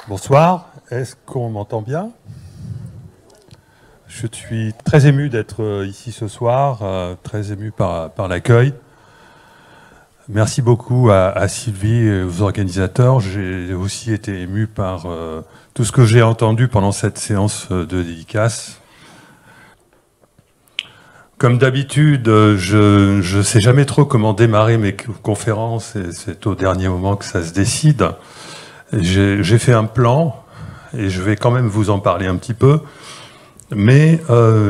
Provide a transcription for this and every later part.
Bonsoir, est-ce qu'on m'entend bien? Je suis très ému d'être ici ce soir, très ému par l'accueil. Merci beaucoup à Sylvie et aux organisateurs. J'ai aussi été ému par tout ce que j'ai entendu pendant cette séance de dédicace. Comme d'habitude, je ne sais jamais trop comment démarrer mes conférences et c'est au dernier moment que ça se décide. J'ai fait un plan et je vais quand même vous en parler un petit peu. Mais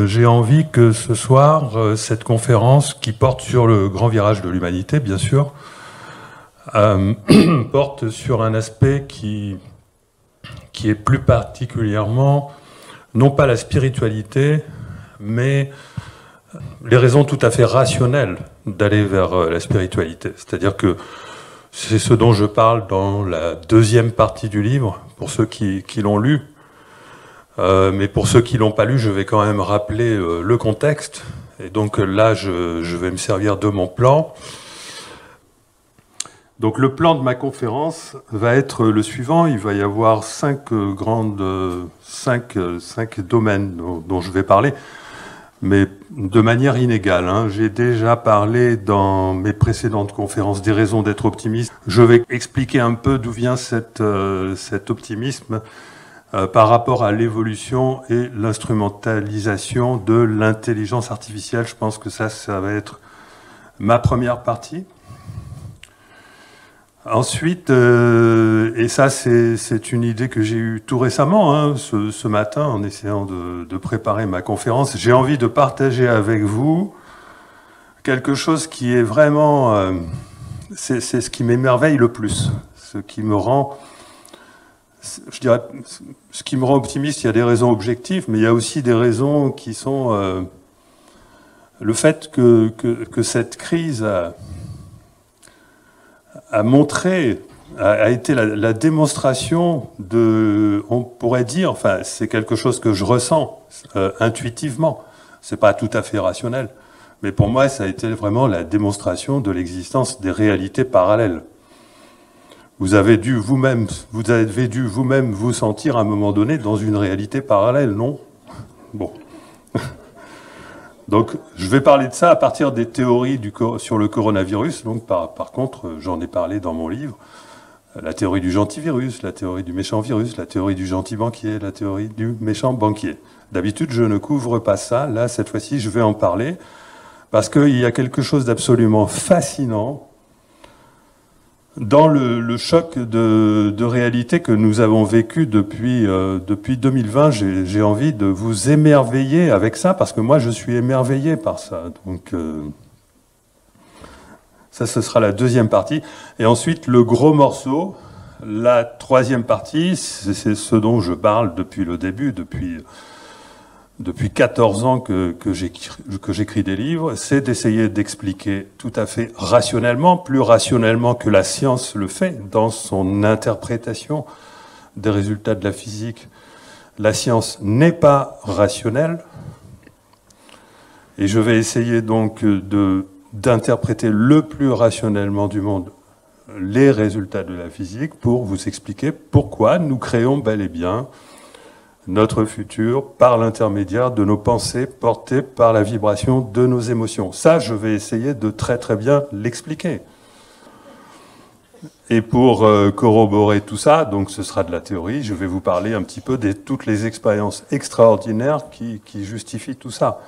j'ai envie que ce soir, cette conférence qui porte sur le grand virage de l'humanité, bien sûr, porte sur un aspect qui est plus particulièrement, non pas la spiritualité, mais les raisons tout à fait rationnelles d'aller vers la spiritualité. C'est-à-dire que c'est ce dont je parle dans la deuxième partie du livre, pour ceux qui l'ont lu. Mais pour ceux qui ne l'ont pas lu, je vais quand même rappeler le contexte. Et donc là, je vais me servir de mon plan. Donc le plan de ma conférence va être le suivant. Il va y avoir cinq domaines dont je vais parler, mais de manière inégale, hein. J'ai déjà parlé dans mes précédentes conférences des raisons d'être optimiste. Je vais expliquer un peu d'où vient cet optimisme par rapport à l'évolution et l'instrumentalisation de l'intelligence artificielle. Je pense que ça va être ma première partie. Ensuite, et ça c'est une idée que j'ai eue tout récemment, hein, ce matin, en essayant de préparer ma conférence, j'ai envie de partager avec vous quelque chose qui est vraiment... c'est ce qui m'émerveille le plus, ce qui me rend... Je dirais, ce qui me rend optimiste, il y a des raisons objectives, mais il y a aussi des raisons qui sont le fait que cette crise a montré, a été la démonstration de, on pourrait dire, enfin c'est quelque chose que je ressens intuitivement, c'est pas tout à fait rationnel, mais pour moi ça a été vraiment la démonstration de l'existence des réalités parallèles. Vous avez dû vous-même vous sentir à un moment donné dans une réalité parallèle, non? Bon. Donc, je vais parler de ça à partir des théories sur le coronavirus. Donc, par contre, j'en ai parlé dans mon livre. La théorie du gentil virus, la théorie du méchant virus, la théorie du gentil banquier, la théorie du méchant banquier. D'habitude, je ne couvre pas ça. Là, cette fois-ci, je vais en parler parce qu'il y a quelque chose d'absolument fascinant dans le choc de réalité que nous avons vécu depuis 2020. J'ai envie de vous émerveiller avec ça, parce que moi je suis émerveillé par ça. Donc ça, ce sera la deuxième partie. Et ensuite, le gros morceau, la troisième partie, c'est ce dont je parle depuis le début, depuis 14 ans que j'écris des livres, c'est d'essayer d'expliquer tout à fait rationnellement, plus rationnellement que la science le fait dans son interprétation des résultats de la physique. La science n'est pas rationnelle, et je vais essayer donc d'interpréter le plus rationnellement du monde les résultats de la physique pour vous expliquer pourquoi nous créons bel et bien notre futur par l'intermédiaire de nos pensées portées par la vibration de nos émotions. Ça, je vais essayer de très très bien l'expliquer. Et pour corroborer tout ça, donc ce sera de la théorie, je vais vous parler un petit peu de toutes les expériences extraordinaires qui justifient tout ça.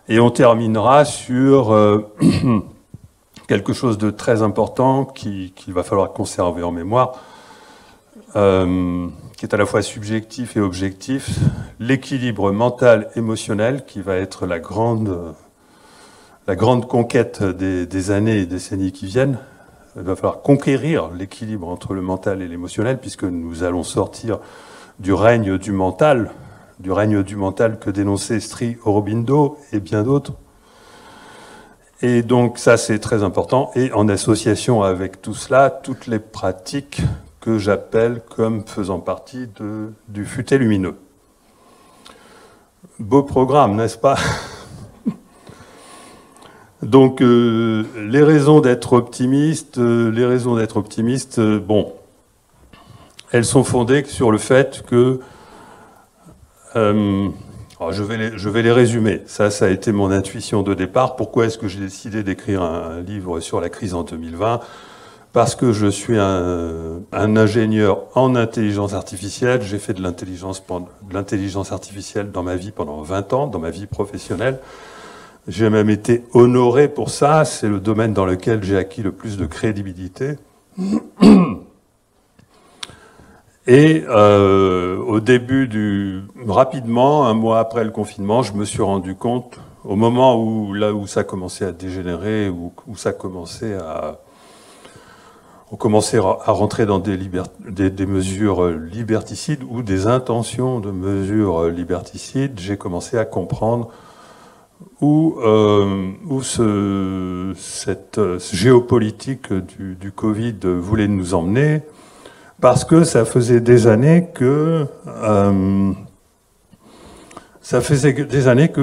Et on terminera sur quelque chose de très important qu'il va falloir conserver en mémoire, qui est à la fois subjectif et objectif, l'équilibre mental-émotionnel qui va être la grande conquête des années et décennies qui viennent. Il va falloir conquérir l'équilibre entre le mental et l'émotionnel, puisque nous allons sortir du règne du mental que dénonçait Sri Aurobindo et bien d'autres. Et donc ça, c'est très important. Et en association avec tout cela, toutes les pratiques que j'appelle comme faisant partie du futé lumineux. Beau programme, n'est-ce pas? Donc, les raisons d'être optimiste, bon, elles sont fondées sur le fait que... alors je vais les résumer. Ça a été mon intuition de départ. Pourquoi est-ce que j'ai décidé d'écrire un livre sur la crise en 2020 ? Parce que je suis un ingénieur en intelligence artificielle. J'ai fait de l'intelligence artificielle dans ma vie pendant 20 ans, dans ma vie professionnelle. J'ai même été honoré pour ça. C'est le domaine dans lequel j'ai acquis le plus de crédibilité. Et au début rapidement, un mois après le confinement, je me suis rendu compte, au moment où ça commençait à dégénérer, où ça commençait on commençait à rentrer dans des mesures liberticides ou des intentions de mesures liberticides, j'ai commencé à comprendre où cette géopolitique du Covid voulait nous emmener, parce que ça faisait des années que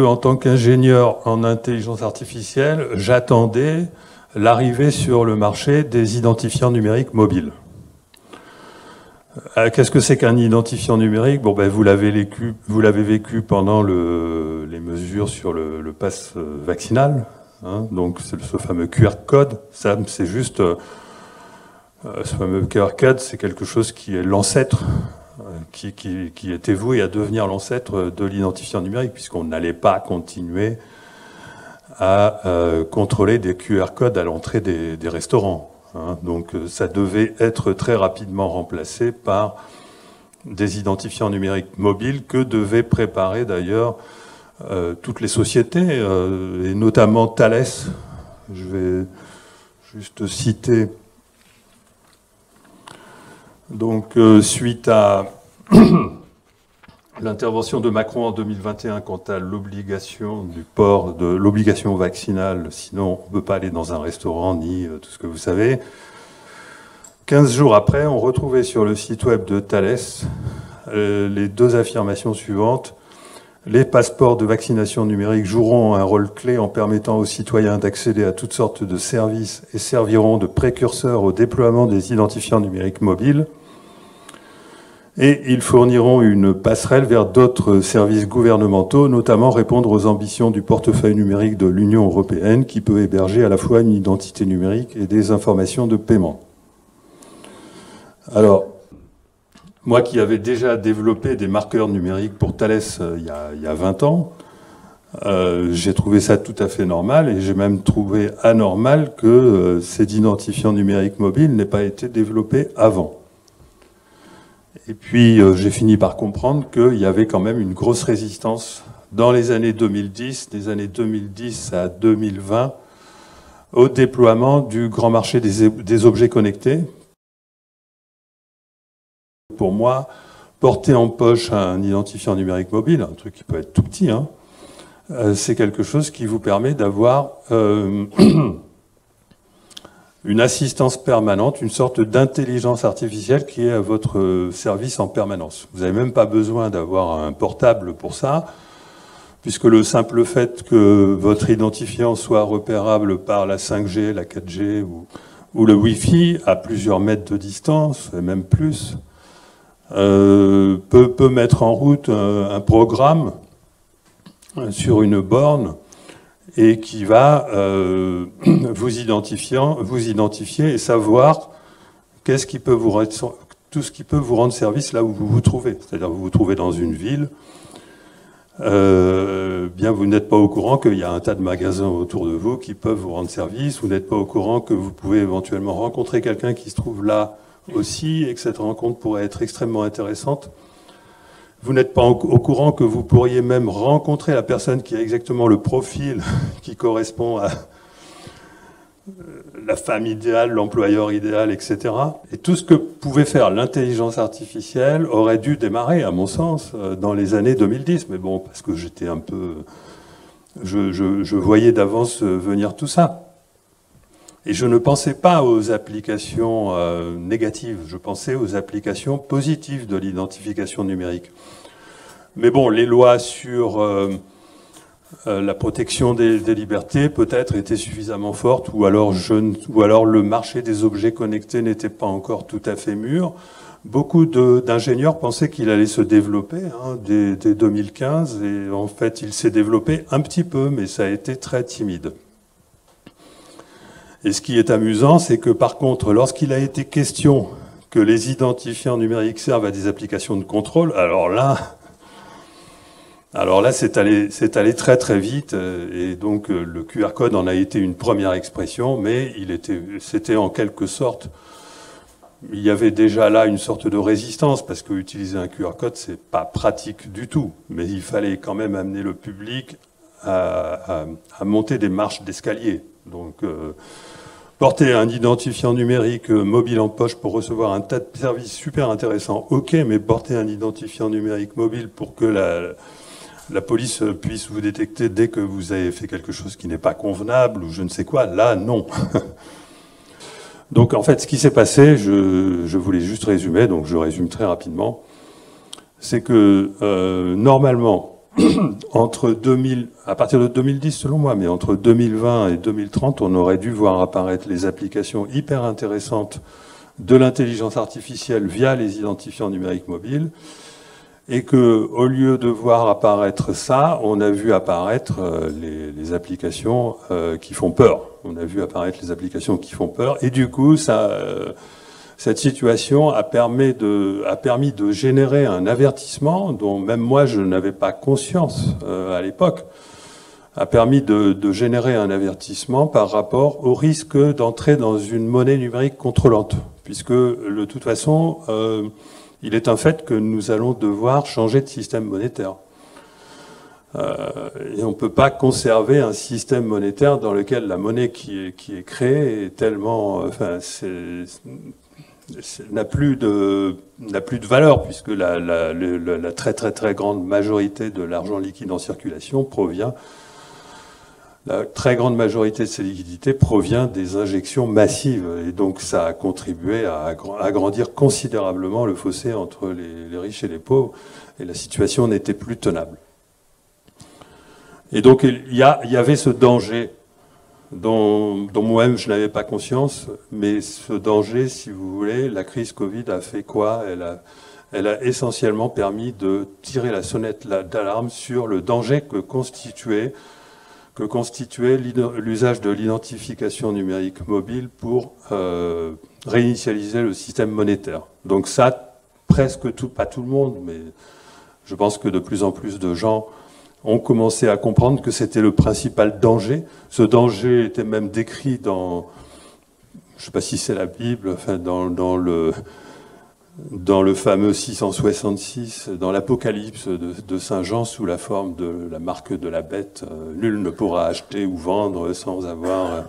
en tant qu'ingénieur en intelligence artificielle, j'attendais l'arrivée sur le marché des identifiants numériques mobiles. Qu'est-ce que c'est qu'un identifiant numérique ? Bon, ben, vous l'avez vécu pendant les mesures sur le pass vaccinal, hein, donc c'est ce fameux QR code. Ça, c'est juste ce fameux QR code, c'est quelque chose qui est l'ancêtre, qui était voué à devenir l'ancêtre de l'identifiant numérique, puisqu'on n'allait pas continuer à contrôler des QR codes à l'entrée des restaurants. Hein. Donc ça devait être très rapidement remplacé par des identifiants numériques mobiles que devaient préparer d'ailleurs toutes les sociétés, et notamment Thales. Je vais juste citer. Donc suite à l'intervention de Macron en 2021 quant à l'obligation du port de l'obligation vaccinale, sinon on ne peut pas aller dans un restaurant ni tout ce que vous savez. 15 jours après, on retrouvait sur le site web de Thales les deux affirmations suivantes. Les passeports de vaccination numérique joueront un rôle clé en permettant aux citoyens d'accéder à toutes sortes de services et serviront de précurseurs au déploiement des identifiants numériques mobiles. Et ils fourniront une passerelle vers d'autres services gouvernementaux, notamment répondre aux ambitions du portefeuille numérique de l'Union européenne, qui peut héberger à la fois une identité numérique et des informations de paiement. Alors, moi qui avais déjà développé des marqueurs numériques pour Thales il y a 20 ans, j'ai trouvé ça tout à fait normal, et j'ai même trouvé anormal que ces identifiants numériques mobiles n'aient pas été développés avant. Et puis, j'ai fini par comprendre qu'il y avait quand même une grosse résistance dans les années 2010, des années 2010 à 2020, au déploiement du grand marché des objets connectés. Pour moi, porter en poche un identifiant numérique mobile, un truc qui peut être tout petit, hein, c'est quelque chose qui vous permet d'avoir une assistance permanente, une sorte d'intelligence artificielle qui est à votre service en permanence. Vous n'avez même pas besoin d'avoir un portable pour ça, puisque le simple fait que votre identifiant soit repérable par la 5G, la 4G ou le Wi-Fi à plusieurs mètres de distance, et même plus, peut mettre en route un programme sur une borne et qui va vous identifier et savoir tout ce qui peut vous rendre service là où vous vous trouvez. C'est-à-dire vous vous trouvez dans une ville, bien vous n'êtes pas au courant qu'il y a un tas de magasins autour de vous qui peuvent vous rendre service, vous n'êtes pas au courant que vous pouvez éventuellement rencontrer quelqu'un qui se trouve là aussi et que cette rencontre pourrait être extrêmement intéressante. Vous n'êtes pas au courant que vous pourriez même rencontrer la personne qui a exactement le profil qui correspond à la femme idéale, l'employeur idéal, etc. Et tout ce que pouvait faire l'intelligence artificielle aurait dû démarrer, à mon sens, dans les années 2010. Mais bon, parce que j'étais un peu... Je voyais d'avance venir tout ça. Et je ne pensais pas aux applications négatives, je pensais aux applications positives de l'identification numérique. Mais bon, les lois sur la protection des libertés peut-être étaient suffisamment fortes, ou alors le marché des objets connectés n'était pas encore tout à fait mûr. Beaucoup d'ingénieurs pensaient qu'il allait se développer dès 2015, et en fait il s'est développé un petit peu, mais ça a été très timide. Et ce qui est amusant, c'est que par contre, lorsqu'il a été question que les identifiants numériques servent à des applications de contrôle, alors là c'est allé très très vite, et donc le QR code en a été une première expression, mais c'était en quelque sorte, il y avait déjà là une sorte de résistance, parce que utiliser un QR code, c'est pas pratique du tout, mais il fallait quand même amener le public à monter des marches d'escalier. Donc porter un identifiant numérique mobile en poche pour recevoir un tas de services super intéressants, ok, mais porter un identifiant numérique mobile pour que la police puisse vous détecter dès que vous avez fait quelque chose qui n'est pas convenable ou je ne sais quoi, là, non. Donc en fait, ce qui s'est passé, je voulais juste résumer, donc je résume très rapidement, c'est que normalement, à partir de 2010 selon moi, mais entre 2020 et 2030, on aurait dû voir apparaître les applications hyper intéressantes de l'intelligence artificielle via les identifiants numériques mobiles, et que, au lieu de voir apparaître ça, on a vu apparaître les applications qui font peur. On a vu apparaître les applications qui font peur, et du coup, cette situation a permis de générer un avertissement dont même moi je n'avais pas conscience à l'époque, a permis de générer un avertissement par rapport au risque d'entrer dans une monnaie numérique contrôlante, puisque de toute façon, il est un fait que nous allons devoir changer de système monétaire. Et on ne peut pas conserver un système monétaire dans lequel la monnaie qui est créée est tellement... Enfin, n'a plus de valeur, puisque la très très très grande majorité de l'argent liquide en circulation la très grande majorité de ces liquidités provient des injections massives, et donc ça a contribué à agrandir considérablement le fossé entre les riches et les pauvres, et la situation n'était plus tenable. Et donc il y avait ce danger dont moi-même je n'avais pas conscience, mais ce danger, si vous voulez, la crise Covid a fait quoi ? Elle a essentiellement permis de tirer la sonnette d'alarme sur le danger que constituait l'usage de l'identification numérique mobile pour réinitialiser le système monétaire. Donc ça, pas tout le monde, mais je pense que de plus en plus de gens ont commencé à comprendre que c'était le principal danger. Ce danger était même décrit dans, je ne sais pas si c'est la Bible, enfin dans le fameux 666, dans l'Apocalypse de Saint Jean, sous la forme de la marque de la bête. Nul ne pourra acheter ou vendre sans avoir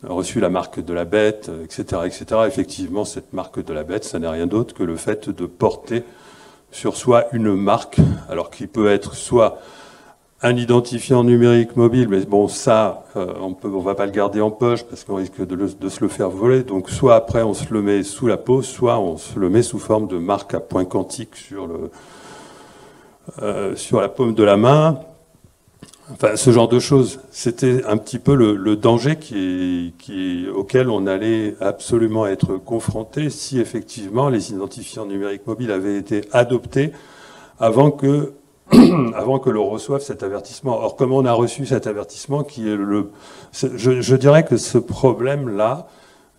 reçu la marque de la bête, etc., etc. Effectivement, cette marque de la bête, ça n'est rien d'autre que le fait de porter sur soi une marque, alors qu'il peut être soit un identifiant numérique mobile, mais bon, ça, on va pas le garder en poche parce qu'on risque de se le faire voler. Donc, soit après, on se le met sous la peau, soit on se le met sous forme de marque à point quantique sur la paume de la main. Enfin, ce genre de choses. C'était un petit peu le danger auquel on allait absolument être confronté si effectivement les identifiants numériques mobiles avaient été adoptés avant que l'on reçoive cet avertissement. Or, comme on a reçu cet avertissement, je dirais que ce problème-là,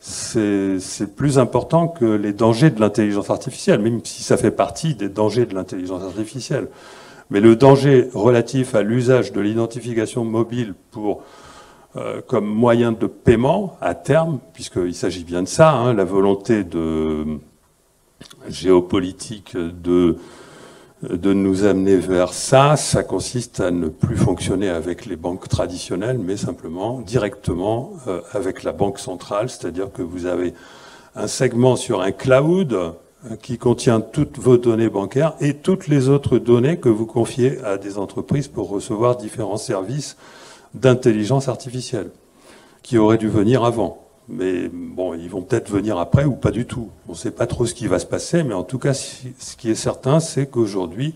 c'est plus important que les dangers de l'intelligence artificielle, même si ça fait partie des dangers de l'intelligence artificielle. Mais le danger relatif à l'usage de l'identification mobile comme moyen de paiement à terme, puisqu'il s'agit bien de ça, la volonté géopolitique de nous amener vers ça consiste à ne plus fonctionner avec les banques traditionnelles, mais simplement directement avec la banque centrale, c'est-à-dire que vous avez un segment sur un cloud qui contient toutes vos données bancaires et toutes les autres données que vous confiez à des entreprises pour recevoir différents services d'intelligence artificielle, qui auraient dû venir avant. Mais bon, ils vont peut-être venir après ou pas du tout. On ne sait pas trop ce qui va se passer, mais en tout cas, ce qui est certain, c'est qu'aujourd'hui,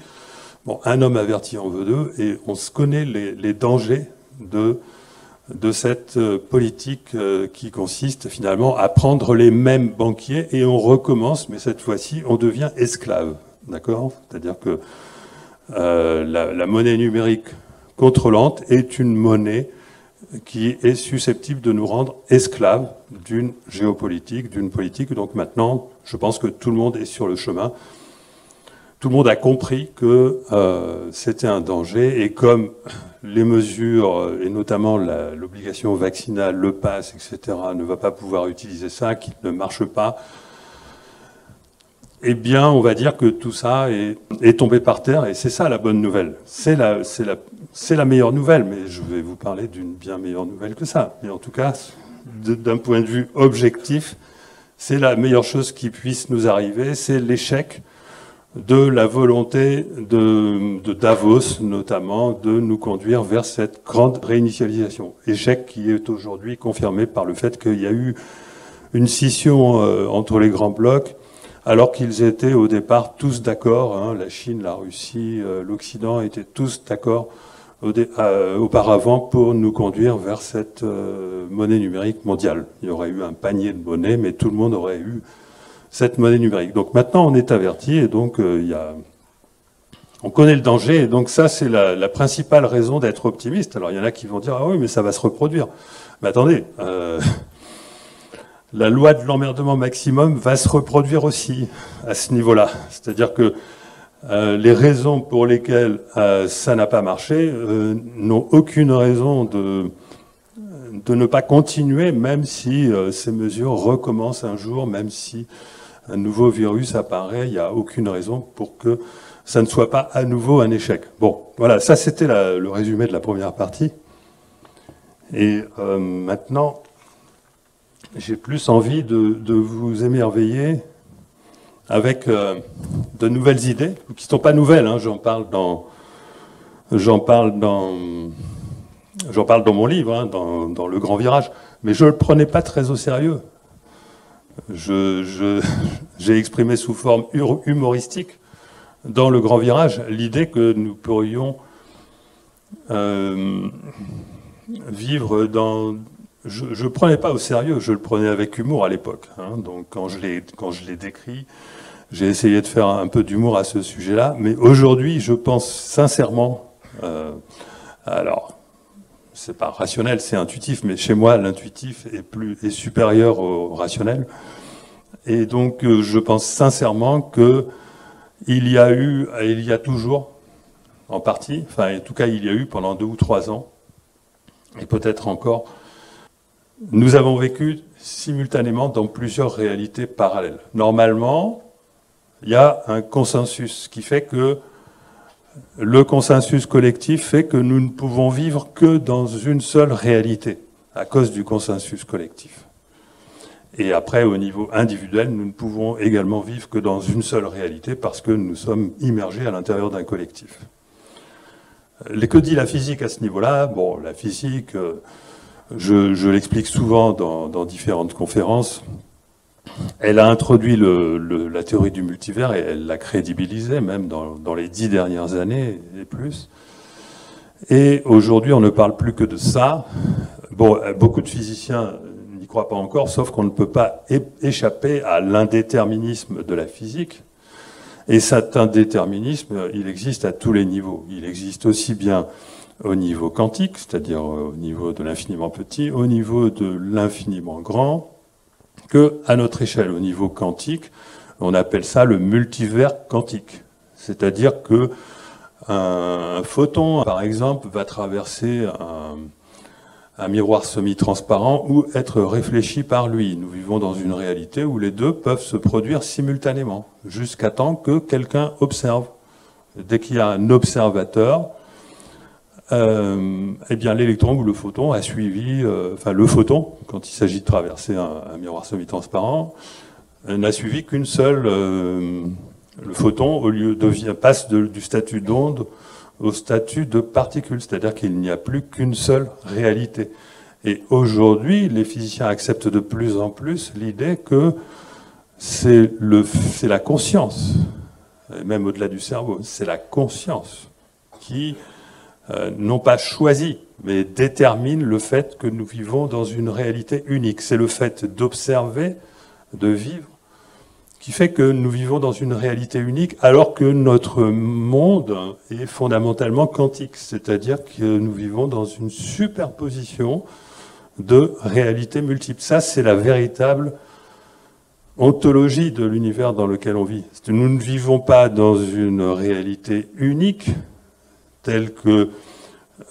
un homme averti en veut deux, et on se connaît les dangers de cette politique qui consiste finalement à prendre les mêmes banquiers et on recommence, mais cette fois-ci, on devient esclave. D'accord ? C'est-à-dire que la monnaie numérique contrôlante est une monnaie qui est susceptible de nous rendre esclaves d'une géopolitique, d'une politique. Donc maintenant, je pense que tout le monde est sur le chemin. Tout le monde a compris que c'était un danger et comme les mesures, et notamment l'obligation vaccinale, le pass, etc., ne va pas pouvoir utiliser ça, qu'il ne marche pas, eh bien, on va dire que tout ça est tombé par terre et c'est ça la bonne nouvelle. C'est la meilleure nouvelle, mais je vais vous parler d'une bien meilleure nouvelle que ça. Mais en tout cas, d'un point de vue objectif, c'est la meilleure chose qui puisse nous arriver, c'est l'échec de la volonté de Davos, notamment, de nous conduire vers cette grande réinitialisation. Échec qui est aujourd'hui confirmé par le fait qu'il y a eu une scission entre les grands blocs, alors qu'ils étaient au départ tous d'accord, hein, la Chine, la Russie, l'Occident étaient tous d'accord auparavant pour nous conduire vers cette monnaie numérique mondiale. Il y aurait eu un panier de monnaies, mais tout le monde aurait eu cette monnaie numérique. Donc maintenant, on est averti et donc on connaît le danger. Et donc ça, c'est la principale raison d'être optimiste. Alors il y en a qui vont dire « Ah oui, mais ça va se reproduire ». Mais attendez, la loi de l'emmerdement maximum va se reproduire aussi à ce niveau-là. C'est-à-dire que les raisons pour lesquelles ça n'a pas marché n'ont aucune raison de ne pas continuer, même si ces mesures recommencent un jour, même si un nouveau virus apparaît, il n'y a aucune raison pour que ça ne soit pas à nouveau un échec. Bon, voilà, ça c'était le résumé de la première partie. Et maintenant, j'ai plus envie de vous émerveiller avec de nouvelles idées, qui ne sont pas nouvelles, hein, j'en parle dans mon livre, hein, dans Le Grand Virage, mais je ne le prenais pas très au sérieux. J'ai exprimé sous forme humoristique dans Le Grand Virage l'idée que nous pourrions vivre dans... Je ne prenais pas au sérieux, je le prenais avec humour à l'époque. Hein, donc quand je l'ai décrit, j'ai essayé de faire un peu d'humour à ce sujet-là, mais aujourd'hui, je pense sincèrement... alors, c'est pas rationnel, c'est intuitif, mais chez moi, l'intuitif est supérieur au rationnel. Et donc, je pense sincèrement que il y a toujours, en partie, enfin, en tout cas, il y a eu pendant 2 ou 3 ans, et peut-être encore, nous avons vécu simultanément dans plusieurs réalités parallèles. Normalement, il y a un consensus qui fait que le consensus collectif fait que nous ne pouvons vivre que dans une seule réalité, à cause du consensus collectif. Et après, au niveau individuel, nous ne pouvons également vivre que dans une seule réalité parce que nous sommes immergés à l'intérieur d'un collectif. Que dit la physique à ce niveau-là? Bon, la physique, je l'explique souvent dans différentes conférences. Elle a introduit la théorie du multivers et elle l'a crédibilisée même dans les 10 dernières années et plus. Et aujourd'hui, on ne parle plus que de ça. Bon, beaucoup de physiciens n'y croient pas encore, sauf qu'on ne peut pas échapper à l'indéterminisme de la physique. Et cet indéterminisme, il existe à tous les niveaux. Il existe aussi bien au niveau quantique, c'est-à-dire au niveau de l'infiniment petit, au niveau de l'infiniment grand, que à notre échelle, au niveau quantique, on appelle ça le multivers quantique. C'est-à-dire que un photon, par exemple, va traverser un miroir semi-transparent ou être réfléchi par lui. Nous vivons dans une réalité où les deux peuvent se produire simultanément, jusqu'à temps que quelqu'un observe. Dès qu'il y a un observateur, eh bien l'électron ou le photon a suivi, le photon, quand il s'agit de traverser un miroir semi-transparent, n'a suivi qu'une seule. Le photon, passe du statut d'onde au statut de particule, c'est-à-dire qu'il n'y a plus qu'une seule réalité. Et aujourd'hui, les physiciens acceptent de plus en plus l'idée que c'est la conscience, et même au-delà du cerveau, c'est la conscience qui non pas choisi, mais détermine le fait que nous vivons dans une réalité unique. C'est le fait d'observer, de vivre, qui fait que nous vivons dans une réalité unique, alors que notre monde est fondamentalement quantique, c'est-à-dire que nous vivons dans une superposition de réalités multiples. Ça, c'est la véritable ontologie de l'univers dans lequel on vit. Nous ne vivons pas dans une réalité unique, telle que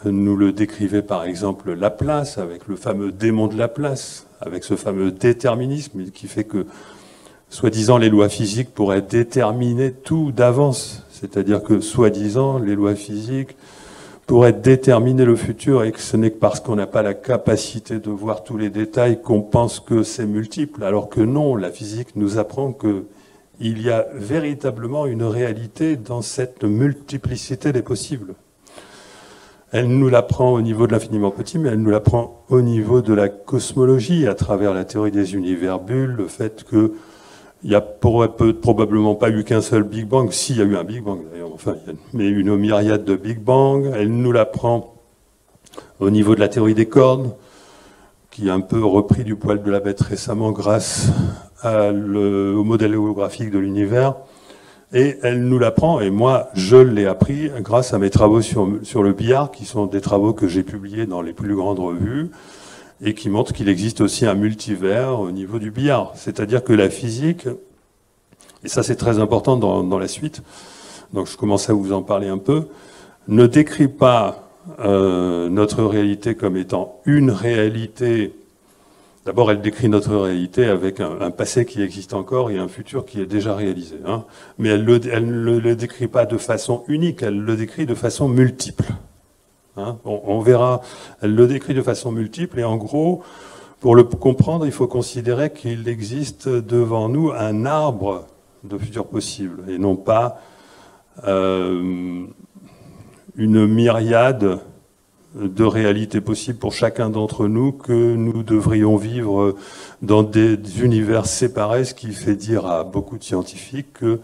nous le décrivait par exemple Laplace, avec le fameux démon de Laplace, avec ce fameux déterminisme qui fait que, soi-disant, les lois physiques pourraient déterminer tout d'avance. C'est-à-dire que, soi-disant, les lois physiques pourraient déterminer le futur et que ce n'est que parce qu'on n'a pas la capacité de voir tous les détails qu'on pense que c'est multiple, alors que non, la physique nous apprend qu'il y a véritablement une réalité dans cette multiplicité des possibles. Elle nous l'apprend au niveau de l'infiniment petit, mais elle nous l'apprend au niveau de la cosmologie, à travers la théorie des univers bulles, le fait qu'il n'y a probablement pas eu qu'un seul Big Bang, s'il y a eu un Big Bang d'ailleurs, enfin, mais une myriade de Big Bang. Elle nous l'apprend au niveau de la théorie des cordes, qui a un peu repris du poil de la bête récemment grâce au modèle holographique de l'univers. Et elle nous l'apprend, et moi, je l'ai appris grâce à mes travaux sur le billard, qui sont des travaux que j'ai publiés dans les plus grandes revues, et qui montrent qu'il existe aussi un multivers au niveau du billard. C'est-à-dire que la physique, et ça c'est très important dans la suite, donc je commence à vous en parler un peu, ne décrit pas notre réalité comme étant une réalité. D'abord, elle décrit notre réalité avec un passé qui existe encore et un futur qui est déjà réalisé. Hein. Mais elle ne le décrit pas de façon unique, elle le décrit de façon multiple. Hein. On verra, elle le décrit de façon multiple et en gros, pour le comprendre, il faut considérer qu'il existe devant nous un arbre de futurs possibles et non pas une myriade de réalités possibles pour chacun d'entre nous, que nous devrions vivre dans des univers séparés, ce qui fait dire à beaucoup de scientifiques que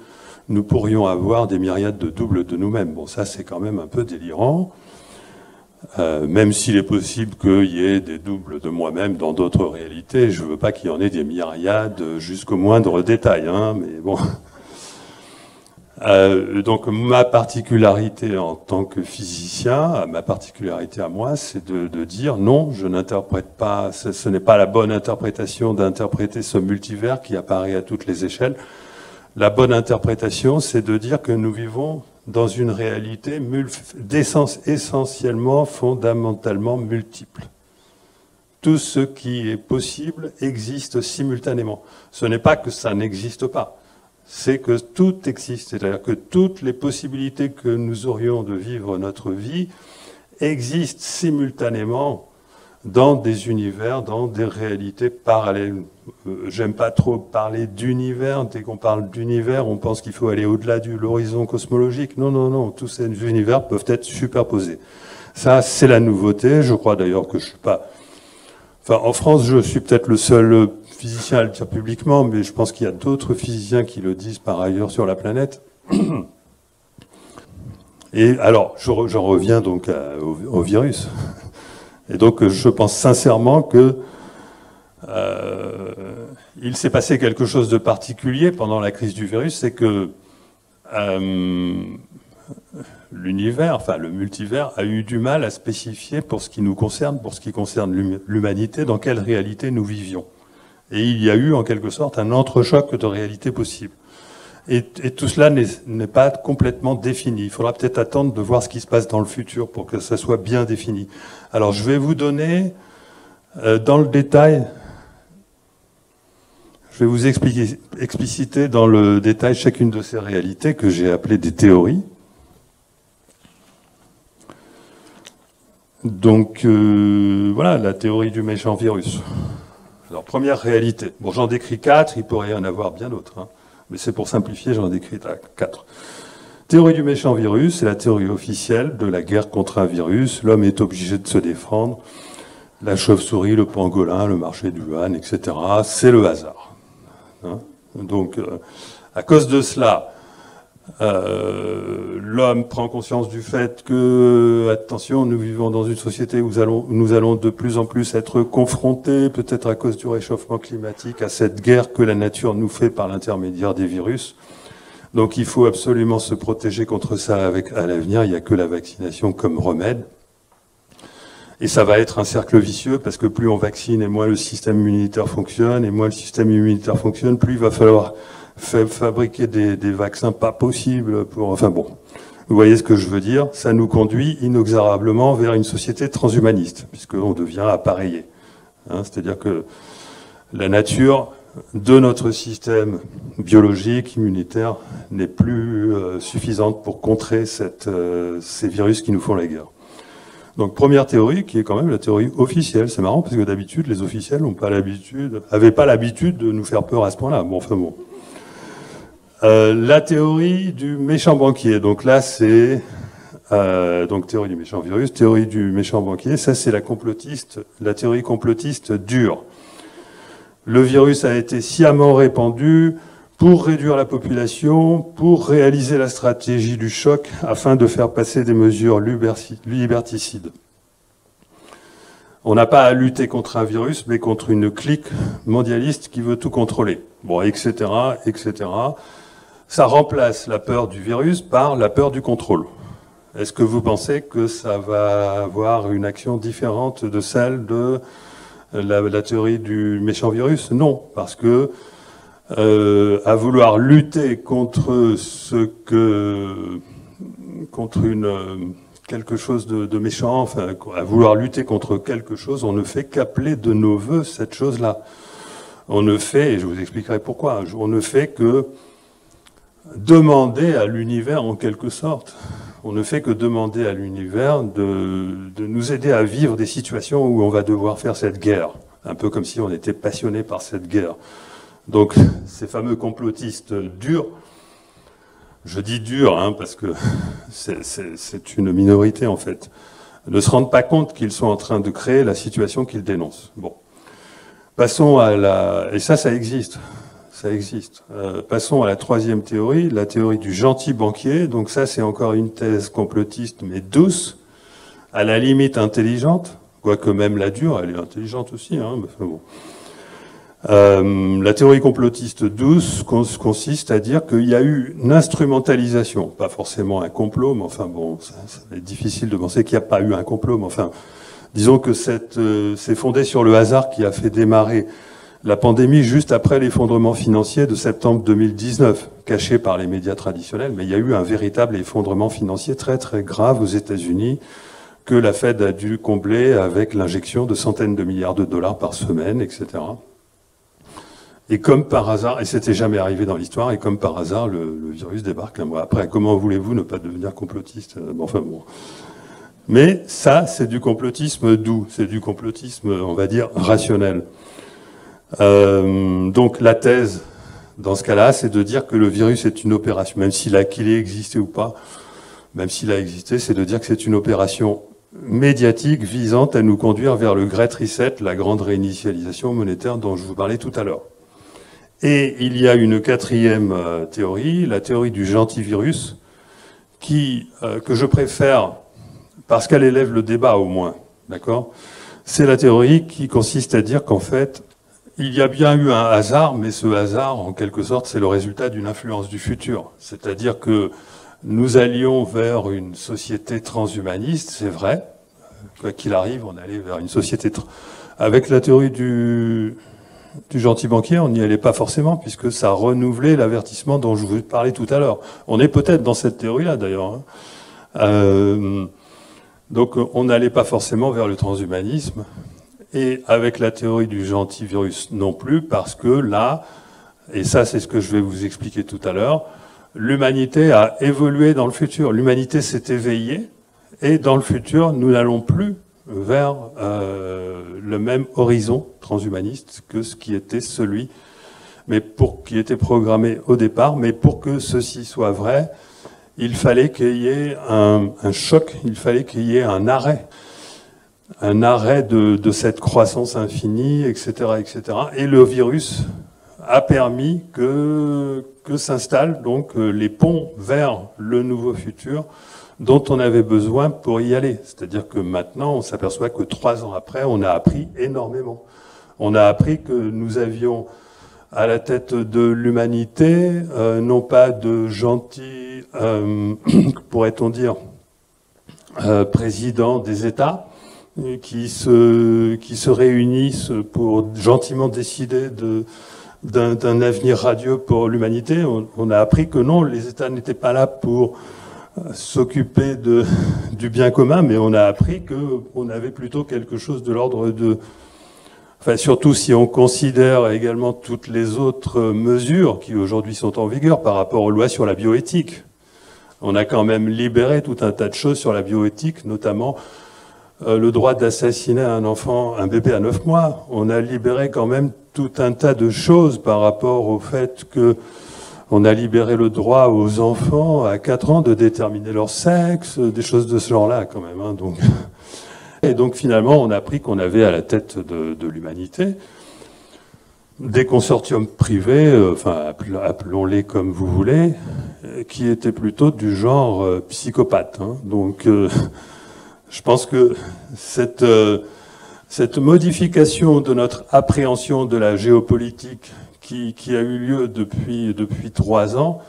nous pourrions avoir des myriades de doubles de nous-mêmes. Bon, ça c'est quand même un peu délirant, même s'il est possible qu'il y ait des doubles de moi-même dans d'autres réalités. Je ne veux pas qu'il y en ait des myriades jusqu'au moindre détail, hein, mais bon... donc ma particularité en tant que physicien, ma particularité à moi, c'est de dire non, je n'interprète pas, ce n'est pas la bonne interprétation d'interpréter ce multivers qui apparaît à toutes les échelles. La bonne interprétation, c'est de dire que nous vivons dans une réalité d'essence essentiellement, fondamentalement multiple. Tout ce qui est possible existe simultanément. Ce n'est pas que ça n'existe pas. C'est que tout existe, c'est-à-dire que toutes les possibilités que nous aurions de vivre notre vie existent simultanément dans des univers, dans des réalités parallèles. J'aime pas trop parler d'univers. Dès qu'on parle d'univers, on pense qu'il faut aller au-delà de l'horizon cosmologique. Non, non, non, tous ces univers peuvent être superposés. Ça, c'est la nouveauté. Je crois d'ailleurs que je suis pas... Enfin, en France, je suis peut-être le seul physicien à le dire publiquement, mais je pense qu'il y a d'autres physiciens qui le disent par ailleurs sur la planète. Et alors, j'en reviens donc au virus. Et donc, je pense sincèrement que il s'est passé quelque chose de particulier pendant la crise du virus, c'est que l'univers, enfin le multivers, a eu du mal à spécifier pour ce qui nous concerne, pour ce qui concerne l'humanité, dans quelle réalité nous vivions. Et il y a eu en quelque sorte un entrechoc de réalités possibles. Et tout cela n'est pas complètement défini. Il faudra peut-être attendre de voir ce qui se passe dans le futur pour que ça soit bien défini. Alors je vais vous donner, dans le détail, je vais vous expliciter dans le détail chacune de ces réalités que j'ai appelées des théories. Donc voilà, la théorie du méchant virus. Alors première réalité. Bon, j'en décris 4, il pourrait y en avoir bien d'autres, hein. Mais c'est pour simplifier, j'en décris 4. Théorie du méchant virus, c'est la théorie officielle de la guerre contre un virus. L'homme est obligé de se défendre. La chauve-souris, le pangolin, le marché du Wuhan, etc. C'est le hasard. Hein. Donc, à cause de cela, L'homme prend conscience du fait que, attention, nous vivons dans une société où nous allons de plus en plus être confrontés, peut-être à cause du réchauffement climatique, à cette guerre que la nature nous fait par l'intermédiaire des virus. Donc il faut absolument se protéger contre ça à l'avenir. Il n'y a que la vaccination comme remède. Et ça va être un cercle vicieux parce que plus on vaccine et moins le système immunitaire fonctionne, et moins le système immunitaire fonctionne, plus il va falloir fabriquer des vaccins pas possibles pour... Enfin bon, vous voyez ce que je veux dire. Ça nous conduit inexorablement vers une société transhumaniste, puisqu'on devient appareillé. Hein, c'est-à-dire que la nature de notre système biologique, immunitaire, n'est plus suffisante pour contrer ces virus qui nous font la guerre. Donc première théorie, qui est quand même la théorie officielle. C'est marrant, parce que d'habitude, les officiels n'avaient pas l'habitude de nous faire peur à ce point-là. Bon, enfin bon. La théorie du méchant banquier. Donc là, c'est donc théorie du méchant virus, théorie du méchant banquier. Ça, c'est la théorie complotiste dure. Le virus a été sciemment répandu pour réduire la population, pour réaliser la stratégie du choc, afin de faire passer des mesures liberticides. On n'a pas à lutter contre un virus, mais contre une clique mondialiste qui veut tout contrôler. Bon, etc., etc. Ça remplace la peur du virus par la peur du contrôle. Est-ce que vous pensez que ça va avoir une action différente de celle de la théorie du méchant virus? Non, parce que à vouloir lutter contre quelque chose de méchant, enfin, à vouloir lutter contre quelque chose, on ne fait qu'appeler de nos voeux cette chose-là. On ne fait, et je vous expliquerai pourquoi, on ne fait que demander à l'univers, en quelque sorte, on ne fait que demander à l'univers de nous aider à vivre des situations où on va devoir faire cette guerre. Un peu comme si on était passionné par cette guerre. Donc, ces fameux complotistes durs, je dis durs, hein, parce que c'est une minorité, en fait, ne se rendent pas compte qu'ils sont en train de créer la situation qu'ils dénoncent. Bon. Passons à et ça existe. Ça existe. Passons à la troisième théorie, la théorie du gentil banquier. Donc ça, c'est encore une thèse complotiste, mais douce, à la limite intelligente, quoique même la dure, elle est intelligente aussi. Hein, mais bon. La théorie complotiste douce consiste à dire qu'il y a eu une instrumentalisation, pas forcément un complot, mais enfin bon, ça est difficile de penser qu'il n'y a pas eu un complot, mais enfin, disons que c'est fondé sur le hasard qui a fait démarrer la pandémie juste après l'effondrement financier de septembre 2019, caché par les médias traditionnels, mais il y a eu un véritable effondrement financier très très grave aux États-Unis que la Fed a dû combler avec l'injection de centaines de milliards de dollars par semaine, etc. Et comme par hasard, et c'était jamais arrivé dans l'histoire, et comme par hasard, le virus débarque un mois après. Comment voulez-vous ne pas devenir complotiste? Enfin bon. Mais ça, c'est du complotisme doux, c'est du complotisme, on va dire, rationnel. Donc la thèse, dans ce cas-là, c'est de dire que le virus est une opération, même qu'il ait existé ou pas, même s'il a existé, c'est de dire que c'est une opération médiatique visant à nous conduire vers le Great Reset, la grande réinitialisation monétaire dont je vous parlais tout à l'heure. Et il y a une quatrième théorie, la théorie du gentil virus, que je préfère parce qu'elle élève le débat au moins, d'accord? C'est la théorie qui consiste à dire qu'en fait, il y a bien eu un hasard, mais ce hasard, en quelque sorte, c'est le résultat d'une influence du futur. C'est-à-dire que nous allions vers une société transhumaniste, c'est vrai. Quoi qu'il arrive, on allait vers une société... Avec la théorie du gentil banquier, on n'y allait pas forcément, puisque ça renouvelait l'avertissement dont je vous parlais tout à l'heure. On est peut-être dans cette théorie-là, d'ailleurs. Donc, on n'allait pas forcément vers le transhumanisme. Et avec la théorie du gentil virus non plus, parce que là, et ça c'est ce que je vais vous expliquer tout à l'heure, l'humanité a évolué dans le futur. L'humanité s'est éveillée, et dans le futur, nous n'allons plus vers le même horizon transhumaniste que ce qui était celui, qui était programmé au départ, mais pour que ceci soit vrai, il fallait qu'il y ait un choc, il fallait qu'il y ait un arrêt de cette croissance infinie, etc., etc. Et le virus a permis que s'installent donc les ponts vers le nouveau futur dont on avait besoin pour y aller. C'est-à-dire que maintenant, on s'aperçoit que 3 ans après, on a appris énormément. On a appris que nous avions à la tête de l'humanité, non pas de gentils, pourrait-on dire, présidents des États, qui se réunissent pour gentiment décider d'un avenir radieux pour l'humanité. On a appris que non, les États n'étaient pas là pour s'occuper du bien commun, mais on a appris qu'on avait plutôt quelque chose de l'ordre de... Enfin, surtout si on considère également toutes les autres mesures qui aujourd'hui sont en vigueur par rapport aux lois sur la bioéthique. On a quand même libéré tout un tas de choses sur la bioéthique, notamment le droit d'assassiner un enfant, un bébé à 9 mois. On a libéré quand même tout un tas de choses par rapport au fait que on a libéré le droit aux enfants à 4 ans de déterminer leur sexe, des choses de ce genre-là quand même. Hein, donc. Et donc finalement, on a appris qu'on avait à la tête de l'humanité des consortiums privés, enfin appelons-les comme vous voulez, qui étaient plutôt du genre psychopathe. Hein. Donc je pense que cette modification de notre appréhension de la géopolitique qui a eu lieu depuis 3 ans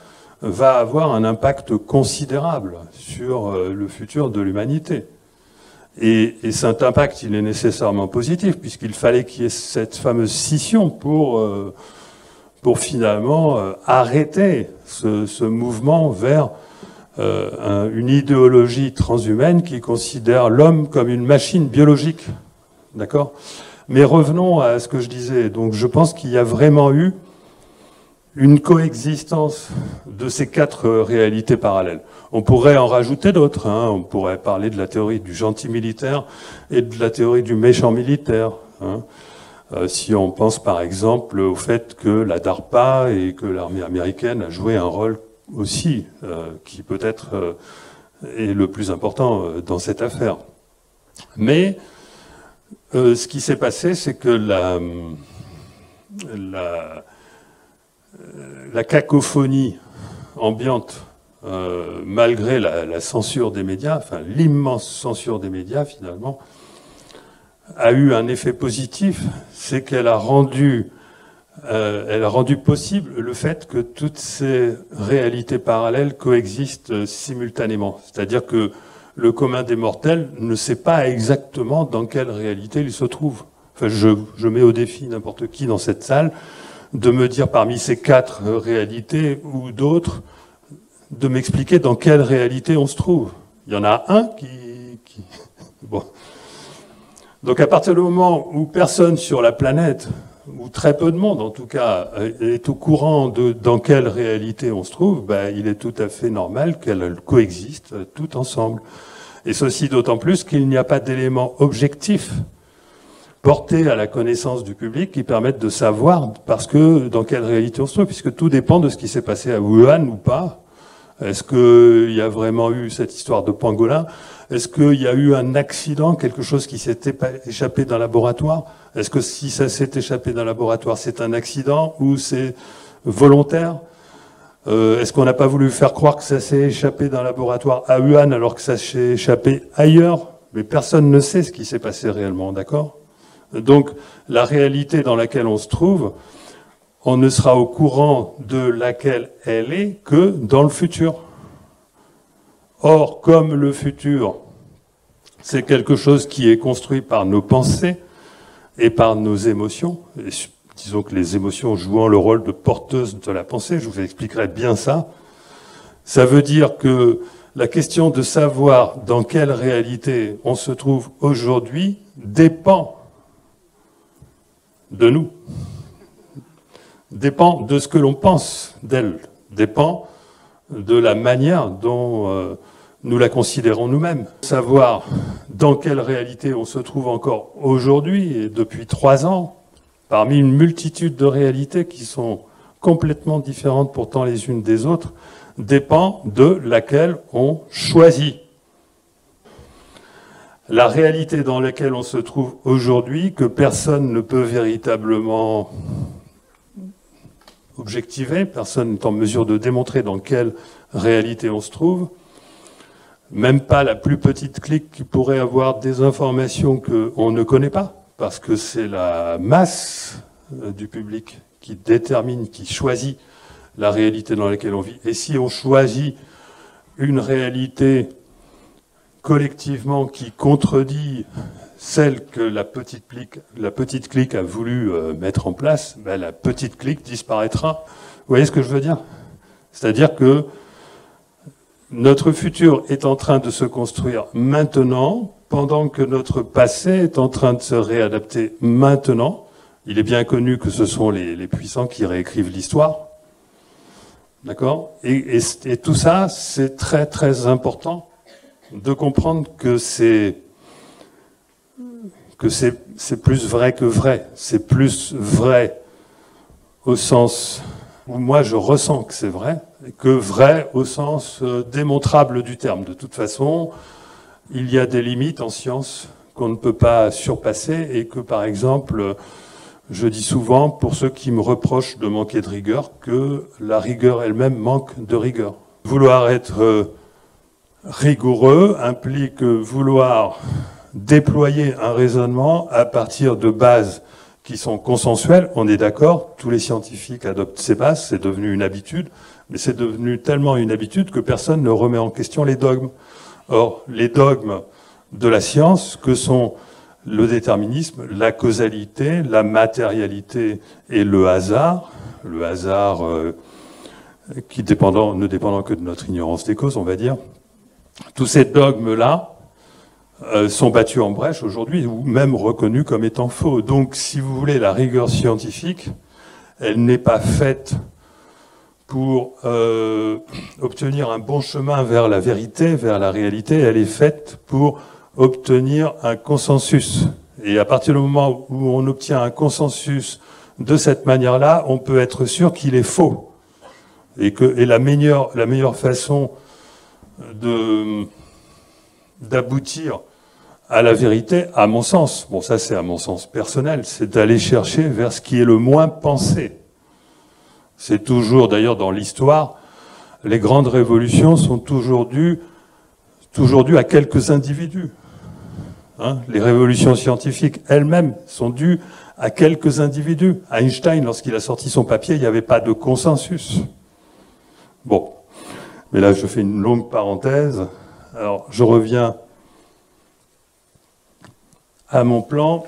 va avoir un impact considérable sur le futur de l'humanité. Et cet impact, il est nécessairement positif, puisqu'il fallait qu'il y ait cette fameuse scission pour finalement arrêter ce mouvement vers une idéologie transhumaine qui considère l'homme comme une machine biologique. D'accord ? Mais revenons à ce que je disais. Donc je pense qu'il y a vraiment eu une coexistence de ces 4 réalités parallèles. On pourrait en rajouter d'autres. Hein. On pourrait parler de la théorie du gentil militaire et de la théorie du méchant militaire. Hein. Si on pense par exemple au fait que la DARPA et que l'armée américaine a joué un rôle aussi, qui peut-être est le plus important dans cette affaire. Mais ce qui s'est passé, c'est que la cacophonie ambiante, malgré la censure des médias, enfin l'immense censure des médias finalement, a eu un effet positif, c'est qu'elle a rendu possible le fait que toutes ces réalités parallèles coexistent simultanément. C'est-à-dire que le commun des mortels ne sait pas exactement dans quelle réalité il se trouve. Enfin, je mets au défi n'importe qui dans cette salle de me dire parmi ces 4 réalités ou d'autres, de m'expliquer dans quelle réalité on se trouve. Il y en a un qui... Bon. Donc à partir du moment où personne sur la planète, ou très peu de monde en tout cas, est au courant de dans quelle réalité on se trouve, ben, il est tout à fait normal qu'elles coexistent toutes ensemble. Et ceci d'autant plus qu'il n'y a pas d'éléments objectifs portés à la connaissance du public qui permettent de savoir parce que dans quelle réalité on se trouve, puisque tout dépend de ce qui s'est passé à Wuhan ou pas. Est-ce qu'il y a vraiment eu cette histoire de pangolin? Est-ce qu'il y a eu un accident, quelque chose qui s'est échappé d'un laboratoire? Est-ce que si ça s'est échappé d'un laboratoire, c'est un accident ou c'est volontaire? Est-ce qu'on n'a pas voulu faire croire que ça s'est échappé d'un laboratoire à Wuhan alors que ça s'est échappé ailleurs? Mais personne ne sait ce qui s'est passé réellement, d'accord? Donc la réalité dans laquelle on se trouve, on ne sera au courant de laquelle elle est que dans le futur. Or, comme le futur, c'est quelque chose qui est construit par nos pensées et par nos émotions, et disons que les émotions jouant le rôle de porteuses de la pensée, je vous expliquerai bien ça, ça veut dire que la question de savoir dans quelle réalité on se trouve aujourd'hui dépend de nous, dépend de ce que l'on pense d'elle, dépend de la manière dont nous la considérons nous-mêmes. Savoir dans quelle réalité on se trouve encore aujourd'hui et depuis 3 ans, parmi une multitude de réalités qui sont complètement différentes pourtant les unes des autres, dépend de laquelle on choisit. La réalité dans laquelle on se trouve aujourd'hui, que personne ne peut véritablement objectivée, personne n'est en mesure de démontrer dans quelle réalité on se trouve. Même pas la plus petite clique qui pourrait avoir des informations qu'on ne connaît pas, parce que c'est la masse du public qui détermine, qui choisit la réalité dans laquelle on vit. Et si on choisit une réalité collectivement qui contredit celle que la petite clique a voulu mettre en place, ben la petite clique disparaîtra. Vous voyez ce que je veux dire? C'est-à-dire que notre futur est en train de se construire maintenant, pendant que notre passé est en train de se réadapter maintenant. Il est bien connu que ce sont les puissants qui réécrivent l'histoire. D'accord? Et tout ça, c'est très très important de comprendre que c'est plus vrai que vrai. C'est plus vrai au sens où moi je ressens que c'est vrai, que vrai au sens démontrable du terme. De toute façon, il y a des limites en science qu'on ne peut pas surpasser et que, par exemple, je dis souvent, pour ceux qui me reprochent de manquer de rigueur, que la rigueur elle-même manque de rigueur. Vouloir être rigoureux implique vouloir déployer un raisonnement à partir de bases qui sont consensuelles. On est d'accord, tous les scientifiques adoptent ces bases, c'est devenu une habitude, mais c'est devenu tellement une habitude que personne ne remet en question les dogmes. Or, les dogmes de la science, que sont le déterminisme, la causalité, la matérialité et le hasard qui ne dépendant que de notre ignorance des causes, on va dire, tous ces dogmes-là sont battus en brèche aujourd'hui, ou même reconnus comme étant faux. Donc, si vous voulez, la rigueur scientifique, elle n'est pas faite pour obtenir un bon chemin vers la vérité, vers la réalité, elle est faite pour obtenir un consensus. Et à partir du moment où on obtient un consensus de cette manière-là, on peut être sûr qu'il est faux. Et la meilleure façon d'aboutir à la vérité, à mon sens, bon ça c'est à mon sens personnel, c'est d'aller chercher vers ce qui est le moins pensé. C'est toujours, d'ailleurs dans l'histoire, les grandes révolutions sont toujours dues à quelques individus. Hein, les révolutions scientifiques elles-mêmes sont dues à quelques individus. Einstein, lorsqu'il a sorti son papier, il n'y avait pas de consensus. Bon, mais là je fais une longue parenthèse. Alors je reviens à mon plan,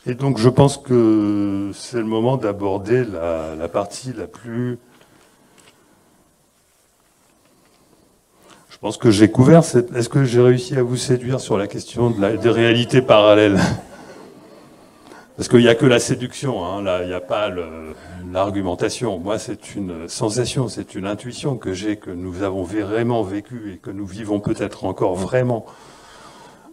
et donc je pense que c'est le moment d'aborder la partie la plus... Je pense que j'ai couvert. Est-ce que j'ai réussi à vous séduire sur la question des réalités parallèles? Parce qu'il n'y a que la séduction, hein, là, il n'y a pas l'argumentation. Moi, c'est une sensation, c'est une intuition que j'ai, que nous avons vraiment vécu et que nous vivons peut-être encore vraiment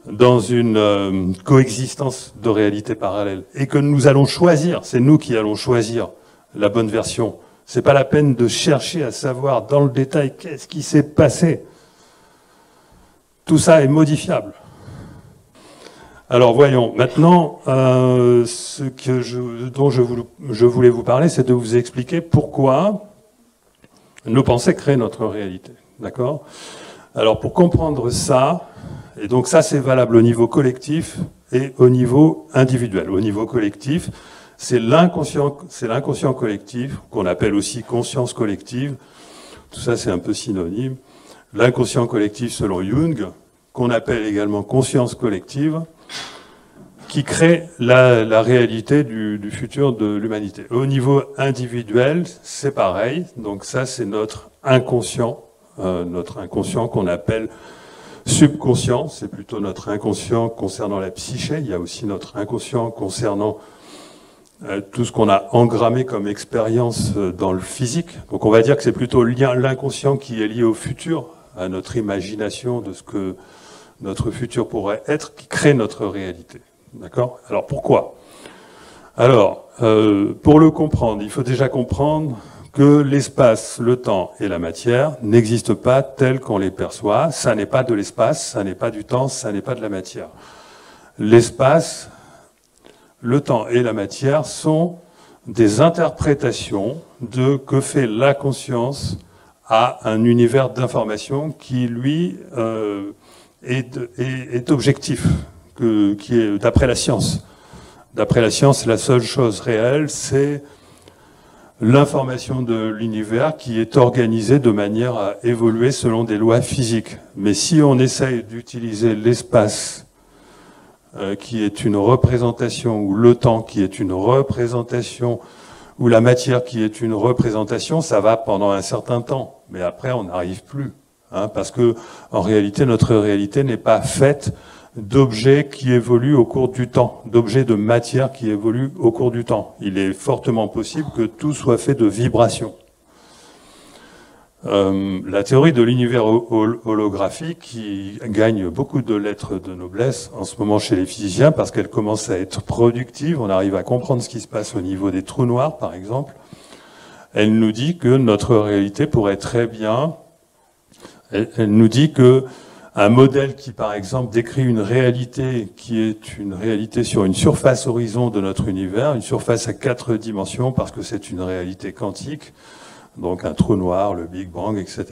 dans une coexistence de réalités parallèles. Et que nous allons choisir, c'est nous qui allons choisir la bonne version. C'est pas la peine de chercher à savoir dans le détail qu'est-ce qui s'est passé. Tout ça est modifiable. Alors voyons, maintenant, dont je voulais vous parler, c'est de vous expliquer pourquoi nos pensées créent notre réalité. D'accord? Alors pour comprendre ça, et donc ça c'est valable au niveau collectif et au niveau individuel. Au niveau collectif, c'est l'inconscient collectif, qu'on appelle aussi conscience collective. Tout ça c'est un peu synonyme. L'inconscient collectif selon Jung, qu'on appelle également conscience collective, qui crée la réalité du futur de l'humanité. Au niveau individuel, c'est pareil. Donc ça, c'est notre inconscient qu'on appelle subconscient. C'est plutôt notre inconscient concernant la psyché. Il y a aussi notre inconscient concernant tout ce qu'on a engrammé comme expérience dans le physique. Donc on va dire que c'est plutôt l'inconscient qui est lié au futur, à notre imagination de ce que notre futur pourrait être, qui crée notre réalité. D'accord? Alors pourquoi? Alors, pour le comprendre, il faut déjà comprendre que l'espace, le temps et la matière n'existent pas tels qu'on les perçoit. Ça n'est pas de l'espace, ça n'est pas du temps, ça n'est pas de la matière. L'espace, le temps et la matière sont des interprétations de que fait la conscience à un univers d'information qui, lui, est objectif, qui est d'après la science. D'après la science, la seule chose réelle, c'est l'information de l'univers qui est organisée de manière à évoluer selon des lois physiques. Mais si on essaye d'utiliser l'espace qui est une représentation, ou le temps qui est une représentation, ou la matière qui est une représentation, ça va pendant un certain temps. Mais après, on n'arrive plus. Parce que, en réalité, notre réalité n'est pas faite d'objets qui évoluent au cours du temps, d'objets de matière qui évoluent au cours du temps. Il est fortement possible que tout soit fait de vibrations. La théorie de l'univers holographique qui gagne beaucoup de lettres de noblesse en ce moment chez les physiciens parce qu'elle commence à être productive, on arrive à comprendre ce qui se passe au niveau des trous noirs par exemple. Elle nous dit que notre réalité pourrait très bien, elle nous dit que un modèle qui, par exemple, décrit une réalité qui est une réalité sur une surface horizon de notre univers, une surface à 4 dimensions, parce que c'est une réalité quantique, donc un trou noir, le Big Bang, etc.,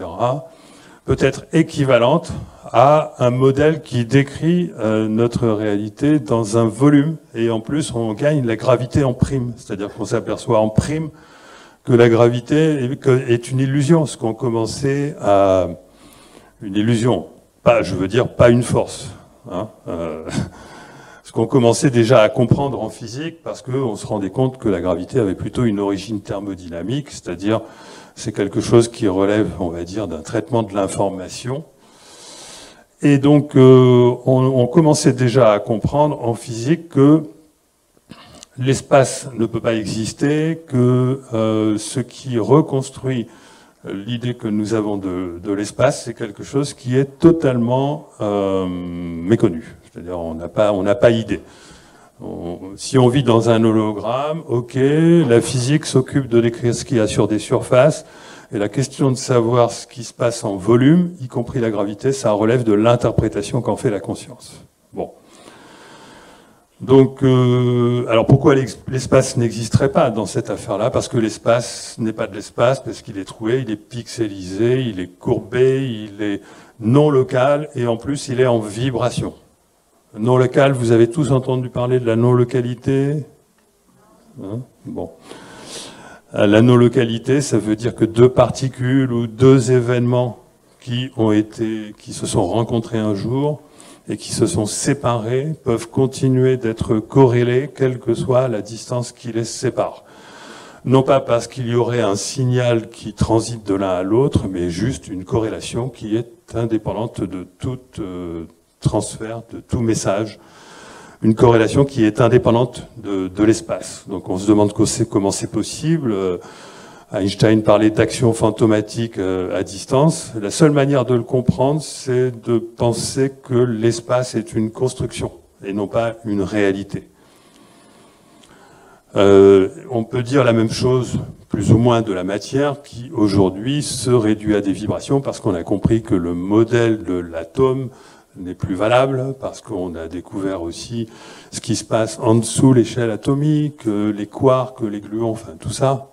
peut être équivalente à un modèle qui décrit notre réalité dans un volume, et en plus, on gagne la gravité en prime, c'est-à-dire qu'on s'aperçoit en prime que la gravité est une illusion, ce qu'on commençait à... une illusion. Pas, je veux dire, pas une force. Ce qu'on commençait déjà à comprendre en physique, parce qu'on se rendait compte que la gravité avait plutôt une origine thermodynamique, c'est-à-dire c'est quelque chose qui relève, on va dire, d'un traitement de l'information. Et donc, on commençait déjà à comprendre en physique que l'espace ne peut pas exister, que ce qui reconstruit l'idée que nous avons de l'espace, c'est quelque chose qui est totalement méconnu. C'est-à-dire, on n'a pas idée. Si on vit dans un hologramme, ok, la physique s'occupe de décrire ce qu'il y a sur des surfaces, et la question de savoir ce qui se passe en volume, y compris la gravité, ça relève de l'interprétation qu'en fait la conscience. Bon. Donc, alors pourquoi l'espace n'existerait pas dans cette affaire-là? Parce que l'espace n'est pas de l'espace, parce qu'il est troué, il est pixelisé, il est courbé, il est non local, et en plus il est en vibration. Non local, vous avez tous entendu parler de la non-localité? Bon. La non-localité, ça veut dire que deux particules ou deux événements qui se sont rencontrés un jour, et qui se sont séparés peuvent continuer d'être corrélés, quelle que soit la distance qui les sépare. Non pas parce qu'il y aurait un signal qui transite de l'un à l'autre, mais juste une corrélation qui est indépendante de tout transfert, de tout message. Une corrélation qui est indépendante de l'espace. Donc on se demande comment c'est possible. Einstein parlait d'action fantomatique à distance. La seule manière de le comprendre, c'est de penser que l'espace est une construction et non pas une réalité. On peut dire la même chose, plus ou moins, de la matière qui, aujourd'hui, se réduit à des vibrations parce qu'on a compris que le modèle de l'atome n'est plus valable, parce qu'on a découvert aussi ce qui se passe en dessous l'échelle atomique, les quarks, les gluons, enfin tout ça.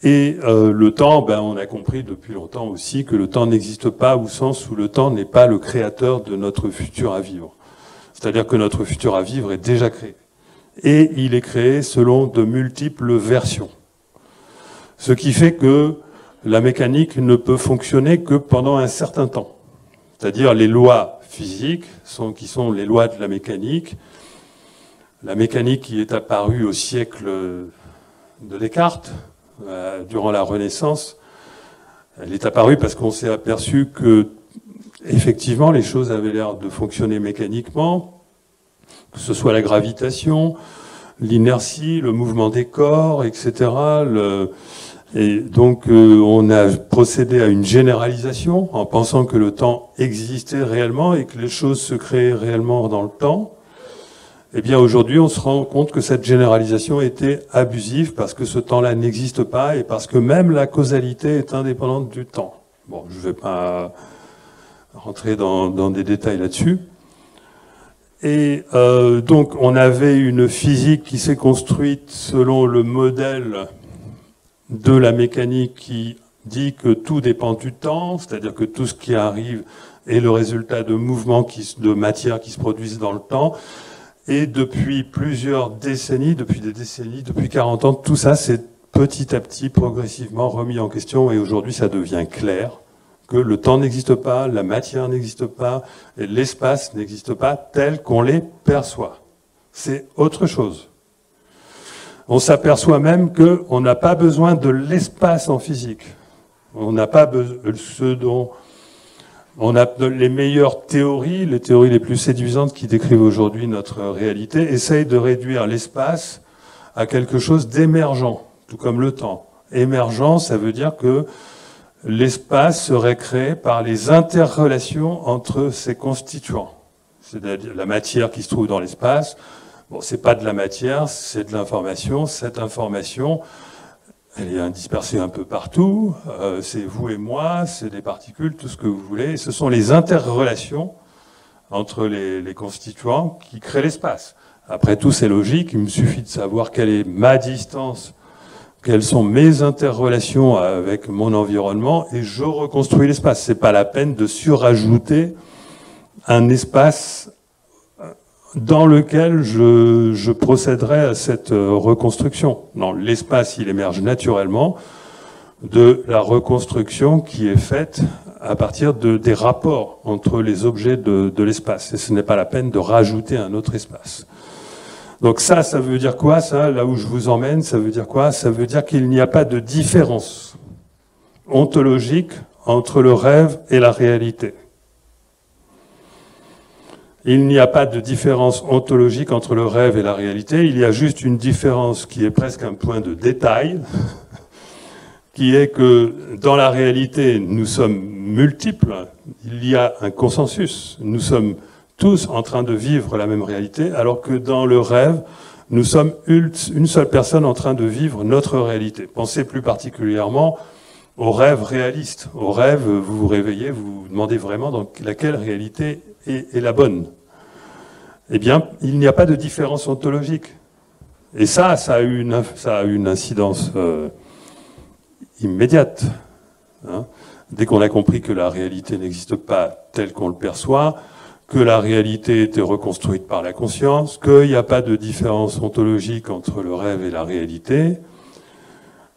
Et le temps, on a compris depuis longtemps aussi que le temps n'existe pas au sens où le temps n'est pas le créateur de notre futur à vivre. C'est-à-dire que notre futur à vivre est déjà créé. Et il est créé selon de multiples versions. Ce qui fait que la mécanique ne peut fonctionner que pendant un certain temps. C'est-à-dire les lois physiques, qui sont les lois de la mécanique qui est apparue au siècle de Descartes, durant la Renaissance, elle est apparue parce qu'on s'est aperçu que, effectivement, les choses avaient l'air de fonctionner mécaniquement, que ce soit la gravitation, l'inertie, le mouvement des corps, etc. Et donc, on a procédé à une généralisation en pensant que le temps existait réellement et que les choses se créaient réellement dans le temps. Eh bien, aujourd'hui, on se rend compte que cette généralisation était abusive parce que ce temps-là n'existe pas et parce que même la causalité est indépendante du temps. Bon, je ne vais pas rentrer dans des détails là-dessus. Et donc on avait une physique qui s'est construite selon le modèle de la mécanique qui dit que tout dépend du temps, c'est-à-dire que tout ce qui arrive est le résultat de mouvements de matière qui se produisent dans le temps. Et depuis plusieurs décennies, depuis 40 ans, tout ça s'est petit à petit, progressivement remis en question, et aujourd'hui ça devient clair que le temps n'existe pas, la matière n'existe pas, et l'espace n'existe pas tel qu'on les perçoit. C'est autre chose. On s'aperçoit même qu'on n'a pas besoin de l'espace en physique. On n'a pas besoin, ce dont on a les meilleures théories, les théories les plus séduisantes qui décrivent aujourd'hui notre réalité, essayent de réduire l'espace à quelque chose d'émergent, tout comme le temps. Émergent, ça veut dire que l'espace serait créé par les interrelations entre ses constituants. C'est-à-dire la matière qui se trouve dans l'espace. Bon, c'est pas de la matière, c'est de l'information. Cette information, elle est dispersée un peu partout. C'est vous et moi, c'est des particules, tout ce que vous voulez. Et ce sont les interrelations entre les constituants qui créent l'espace. Après tout, c'est logique. Il me suffit de savoir quelle est ma distance, quelles sont mes interrelations avec mon environnement, et je reconstruis l'espace. C'est pas la peine de surajouter un espace dans lequel je procéderai à cette reconstruction. Non, l'espace, il émerge naturellement de la reconstruction qui est faite à partir des rapports entre les objets de l'espace. Et ce n'est pas la peine de rajouter un autre espace. Donc ça veut dire quoi, ça, là où je vous emmène, ça veut dire quoi? Ça veut dire qu'il n'y a pas de différence ontologique entre le rêve et la réalité. Il n'y a pas de différence ontologique entre le rêve et la réalité, il y a juste une différence qui est presque un point de détail, qui est que dans la réalité, nous sommes multiples, il y a un consensus, nous sommes tous en train de vivre la même réalité, alors que dans le rêve, nous sommes une seule personne en train de vivre notre réalité. Pensez plus particulièrement au rêve réaliste. Au rêve, vous vous réveillez, vous vous demandez vraiment dans laquelle réalité est la bonne. Eh bien, il n'y a pas de différence ontologique. Et ça a eu une incidence immédiate. Hein. Dès qu'on a compris que la réalité n'existe pas telle qu'on le perçoit, que la réalité était reconstruite par la conscience, qu'il n'y a pas de différence ontologique entre le rêve et la réalité,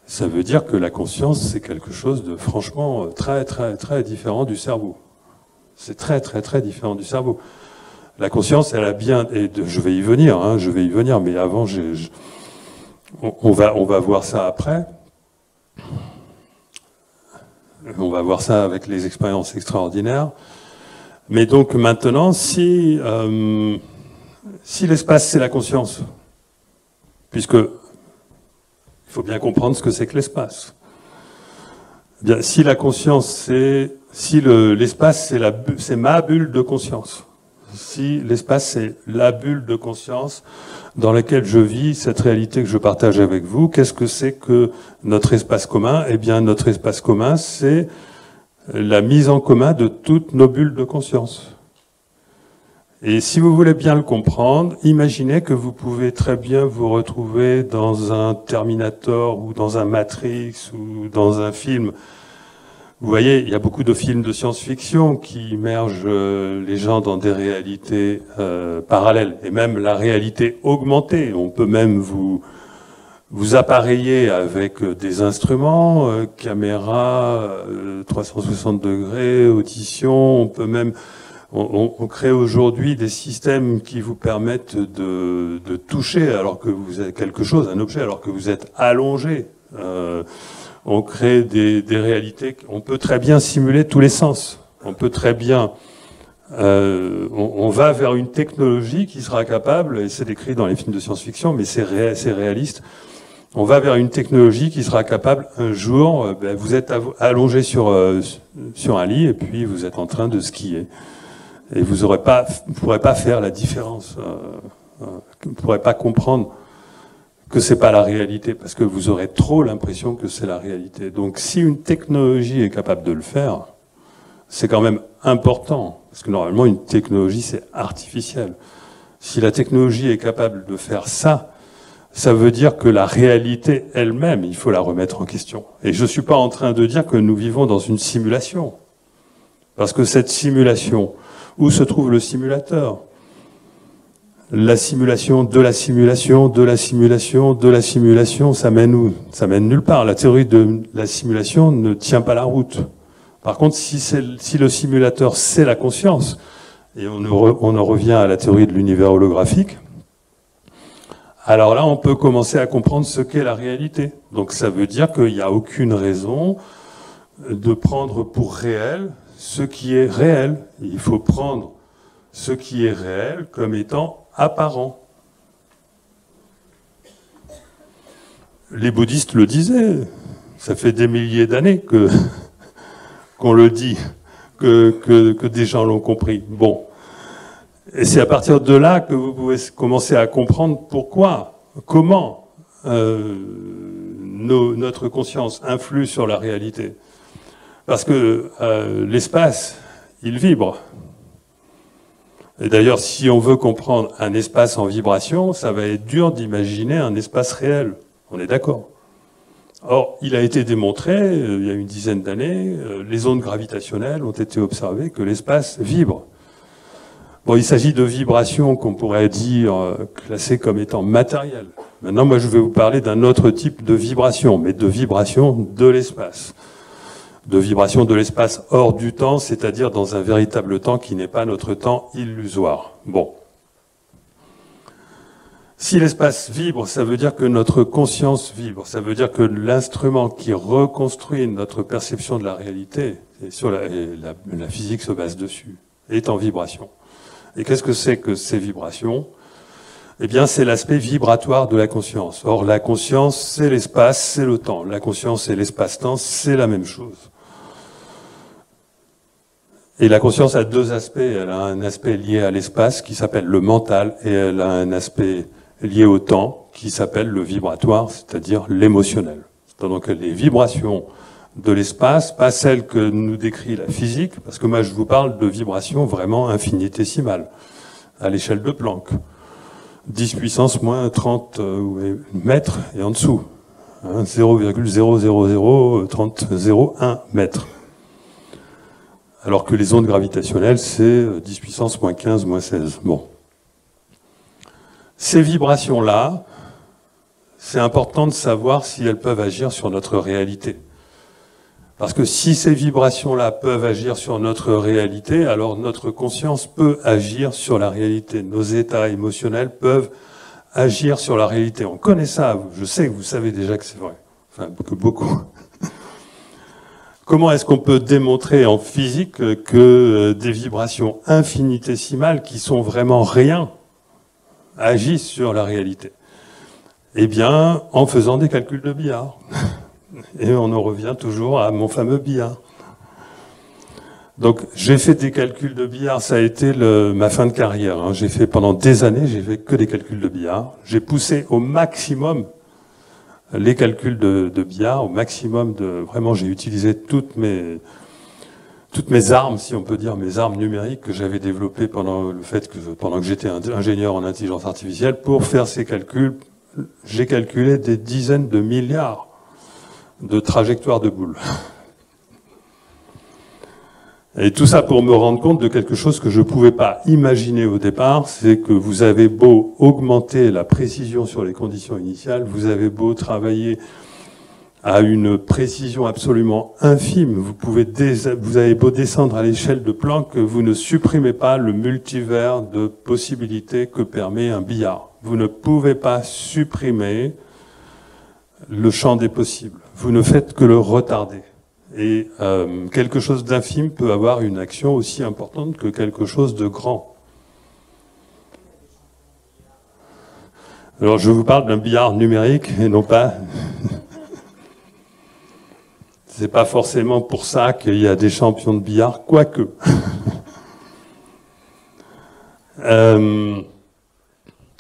ça veut dire que la conscience, c'est quelque chose de franchement très, très, très différent du cerveau. C'est très, très, très différent du cerveau. La conscience, elle a bien... Et je vais y venir, mais avant, on va voir ça après. On va voir ça avec les expériences extraordinaires. Mais donc maintenant, si l'espace c'est la conscience, puisque il faut bien comprendre ce que c'est que l'espace. Eh bien, si la conscience l'espace c'est ma bulle de conscience. Si l'espace c'est la bulle de conscience dans laquelle je vis cette réalité que je partage avec vous, qu'est-ce que c'est que notre espace commun? Eh bien, notre espace commun, c'est la mise en commun de toutes nos bulles de conscience. Et si vous voulez bien le comprendre, imaginez que vous pouvez très bien vous retrouver dans un Terminator ou dans un Matrix ou dans un film. Vous voyez, il y a beaucoup de films de science-fiction qui immergent les gens dans des réalités parallèles, et même la réalité augmentée. On peut même vous appareiller avec des instruments, caméra, 360 degrés, audition, on peut même... On crée aujourd'hui des systèmes qui vous permettent de toucher alors que vous êtes quelque chose, un objet, alors que vous êtes allongé. On crée des réalités, on peut très bien simuler tous les sens. On peut très bien... on va vers une technologie qui sera capable, et c'est décrit dans les films de science-fiction, mais c'est réaliste, on va vers une technologie qui sera capable, un jour, vous êtes allongé sur un lit et puis vous êtes en train de skier. Et vous ne pourrez pas faire la différence. Vous ne pourrez pas comprendre que c'est pas la réalité, parce que vous aurez trop l'impression que c'est la réalité. Donc si une technologie est capable de le faire, c'est quand même important. Parce que normalement, une technologie, c'est artificiel. Si la technologie est capable de faire ça, ça veut dire que la réalité elle-même, il faut la remettre en question. Et je ne suis pas en train de dire que nous vivons dans une simulation. Parce que cette simulation, où se trouve le simulateur? La simulation de la simulation, de la simulation, de la simulation, ça mène où? Ça mène nulle part. La théorie de la simulation ne tient pas la route. Par contre, si le simulateur c'est la conscience, et on en revient à la théorie de l'univers holographique, alors là, on peut commencer à comprendre ce qu'est la réalité. Donc ça veut dire qu'il n'y a aucune raison de prendre pour réel ce qui est réel. Il faut prendre ce qui est réel comme étant apparent. Les bouddhistes le disaient, ça fait des milliers d'années qu'on le dit, que des gens l'ont compris. Bon. Et c'est à partir de là que vous pouvez commencer à comprendre pourquoi, comment notre conscience influe sur la réalité. Parce que l'espace, il vibre. Et d'ailleurs, si on veut comprendre un espace en vibration, ça va être dur d'imaginer un espace réel. On est d'accord. Or, il a été démontré, il y a une dizaine d'années, les ondes gravitationnelles ont été observées que l'espace vibre. Bon, il s'agit de vibrations qu'on pourrait dire classées comme étant matérielles. Maintenant, moi, je vais vous parler d'un autre type de vibration, mais de vibration de l'espace. De vibration de l'espace hors du temps, c'est-à-dire dans un véritable temps qui n'est pas notre temps illusoire. Bon. Si l'espace vibre, ça veut dire que notre conscience vibre. Ça veut dire que l'instrument qui reconstruit notre perception de la réalité, et la physique se base dessus, est en vibration. Et qu'est-ce que c'est que ces vibrations? Eh bien, c'est l'aspect vibratoire de la conscience. Or, la conscience, c'est l'espace, c'est le temps. La conscience et l'espace-temps, c'est la même chose. Et la conscience a deux aspects. Elle a un aspect lié à l'espace qui s'appelle le mental, et elle a un aspect lié au temps qui s'appelle le vibratoire, c'est-à-dire l'émotionnel. Donc les vibrations de l'espace, pas celles que nous décrit la physique, parce que moi je vous parle de vibrations vraiment infinitésimales, à l'échelle de Planck. 10 puissance moins 30 mètres et en dessous. 0,0003001 mètres. Alors que les ondes gravitationnelles, c'est 10 puissance moins 15, moins 16. Bon. Ces vibrations-là, c'est important de savoir si elles peuvent agir sur notre réalité. Parce que si ces vibrations-là peuvent agir sur notre réalité, alors notre conscience peut agir sur la réalité. Nos états émotionnels peuvent agir sur la réalité. On connaît ça, je sais que vous savez déjà que c'est vrai. Enfin, que beaucoup. Comment est-ce qu'on peut démontrer en physique que des vibrations infinitésimales, qui sont vraiment rien, agissent sur la réalité? Eh bien, en faisant des calculs de billard. Et on en revient toujours à mon fameux billard. Donc, j'ai fait des calculs de billard, ça a été ma fin de carrière. J'ai fait pendant des années, j'ai fait que des calculs de billard. J'ai poussé au maximum les calculs de billard, au maximum vraiment, j'ai utilisé toutes mes armes, si on peut dire, mes armes numériques que j'avais développées pendant que j'étais ingénieur en intelligence artificielle pour faire ces calculs. J'ai calculé des dizaines de milliards de trajectoires de boules. Et tout ça pour me rendre compte de quelque chose que je ne pouvais pas imaginer au départ, c'est que vous avez beau augmenter la précision sur les conditions initiales, vous avez beau travailler à une précision absolument infime, vous avez beau descendre à l'échelle de Planck, vous ne supprimez pas le multivers de possibilités que permet un billard. Vous ne pouvez pas supprimer le champ des possibles. Vous ne faites que le retarder. Et quelque chose d'infime peut avoir une action aussi importante que quelque chose de grand. Alors je vous parle d'un billard numérique et non pas... C'est pas forcément pour ça qu'il y a des champions de billard, quoique.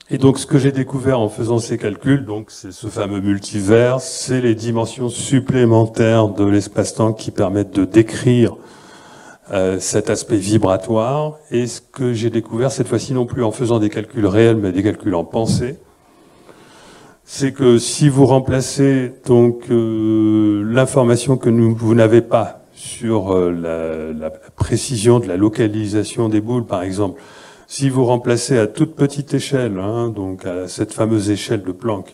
Et donc, ce que j'ai découvert en faisant ces calculs, donc, c'est ce fameux multivers, c'est les dimensions supplémentaires de l'espace-temps qui permettent de décrire cet aspect vibratoire. Et ce que j'ai découvert cette fois-ci, non plus en faisant des calculs réels, mais des calculs en pensée, c'est que si vous remplacez donc l'information que vous n'avez pas sur la précision de la localisation des boules, par exemple, si vous remplacez à toute petite échelle, hein, donc à cette fameuse échelle de Planck,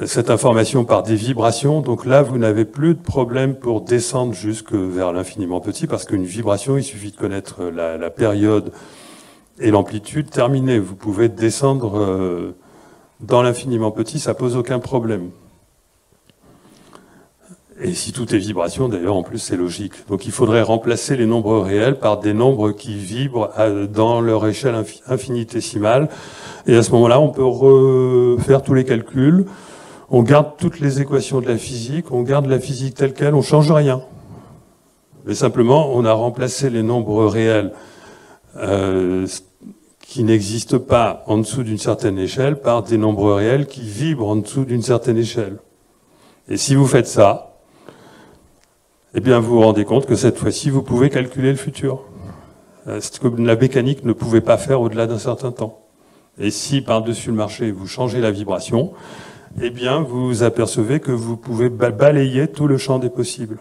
cette information par des vibrations, donc là, vous n'avez plus de problème pour descendre jusque vers l'infiniment petit, parce qu'une vibration, il suffit de connaître la période et l'amplitude terminée. Vous pouvez descendre dans l'infiniment petit, ça pose aucun problème. Et si tout est vibration, d'ailleurs, en plus, c'est logique. Donc il faudrait remplacer les nombres réels par des nombres qui vibrent dans leur échelle infinitésimale. Et à ce moment-là, on peut refaire tous les calculs. On garde toutes les équations de la physique, on garde la physique telle quelle, on change rien. Mais simplement, on a remplacé les nombres réels qui n'existent pas en dessous d'une certaine échelle par des nombres réels qui vibrent en dessous d'une certaine échelle. Et si vous faites ça, eh bien, vous vous rendez compte que cette fois-ci, vous pouvez calculer le futur. Ce que la mécanique ne pouvait pas faire au-delà d'un certain temps. Et si, par-dessus le marché, vous changez la vibration, eh bien, vous vous apercevez que vous pouvez balayer tout le champ des possibles.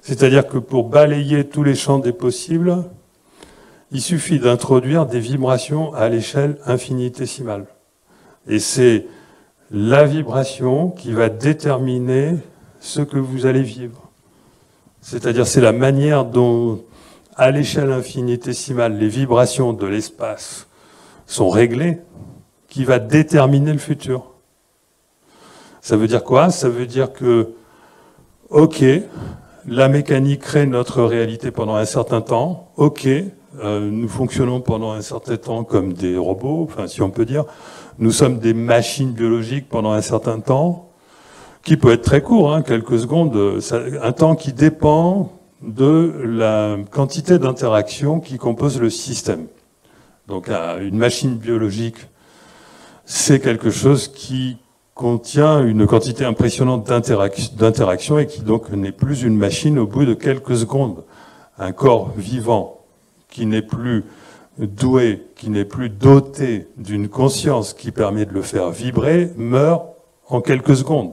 C'est-à-dire que pour balayer tous les champs des possibles, il suffit d'introduire des vibrations à l'échelle infinitésimale. Et c'est la vibration qui va déterminer ce que vous allez vivre. C'est-à-dire, c'est la manière dont, à l'échelle infinitésimale, les vibrations de l'espace sont réglées qui va déterminer le futur. Ça veut dire quoi? Ça veut dire que, ok, la mécanique crée notre réalité pendant un certain temps, ok, nous fonctionnons pendant un certain temps comme des robots, enfin si on peut dire, nous sommes des machines biologiques pendant un certain temps, qui peut être très court, hein, quelques secondes, un temps qui dépend de la quantité d'interactions qui composent le système. Donc une machine biologique, c'est quelque chose qui contient une quantité impressionnante d'interactions et qui donc n'est plus une machine au bout de quelques secondes. Un corps vivant qui n'est plus doué, qui n'est plus doté d'une conscience qui permet de le faire vibrer, meurt en quelques secondes.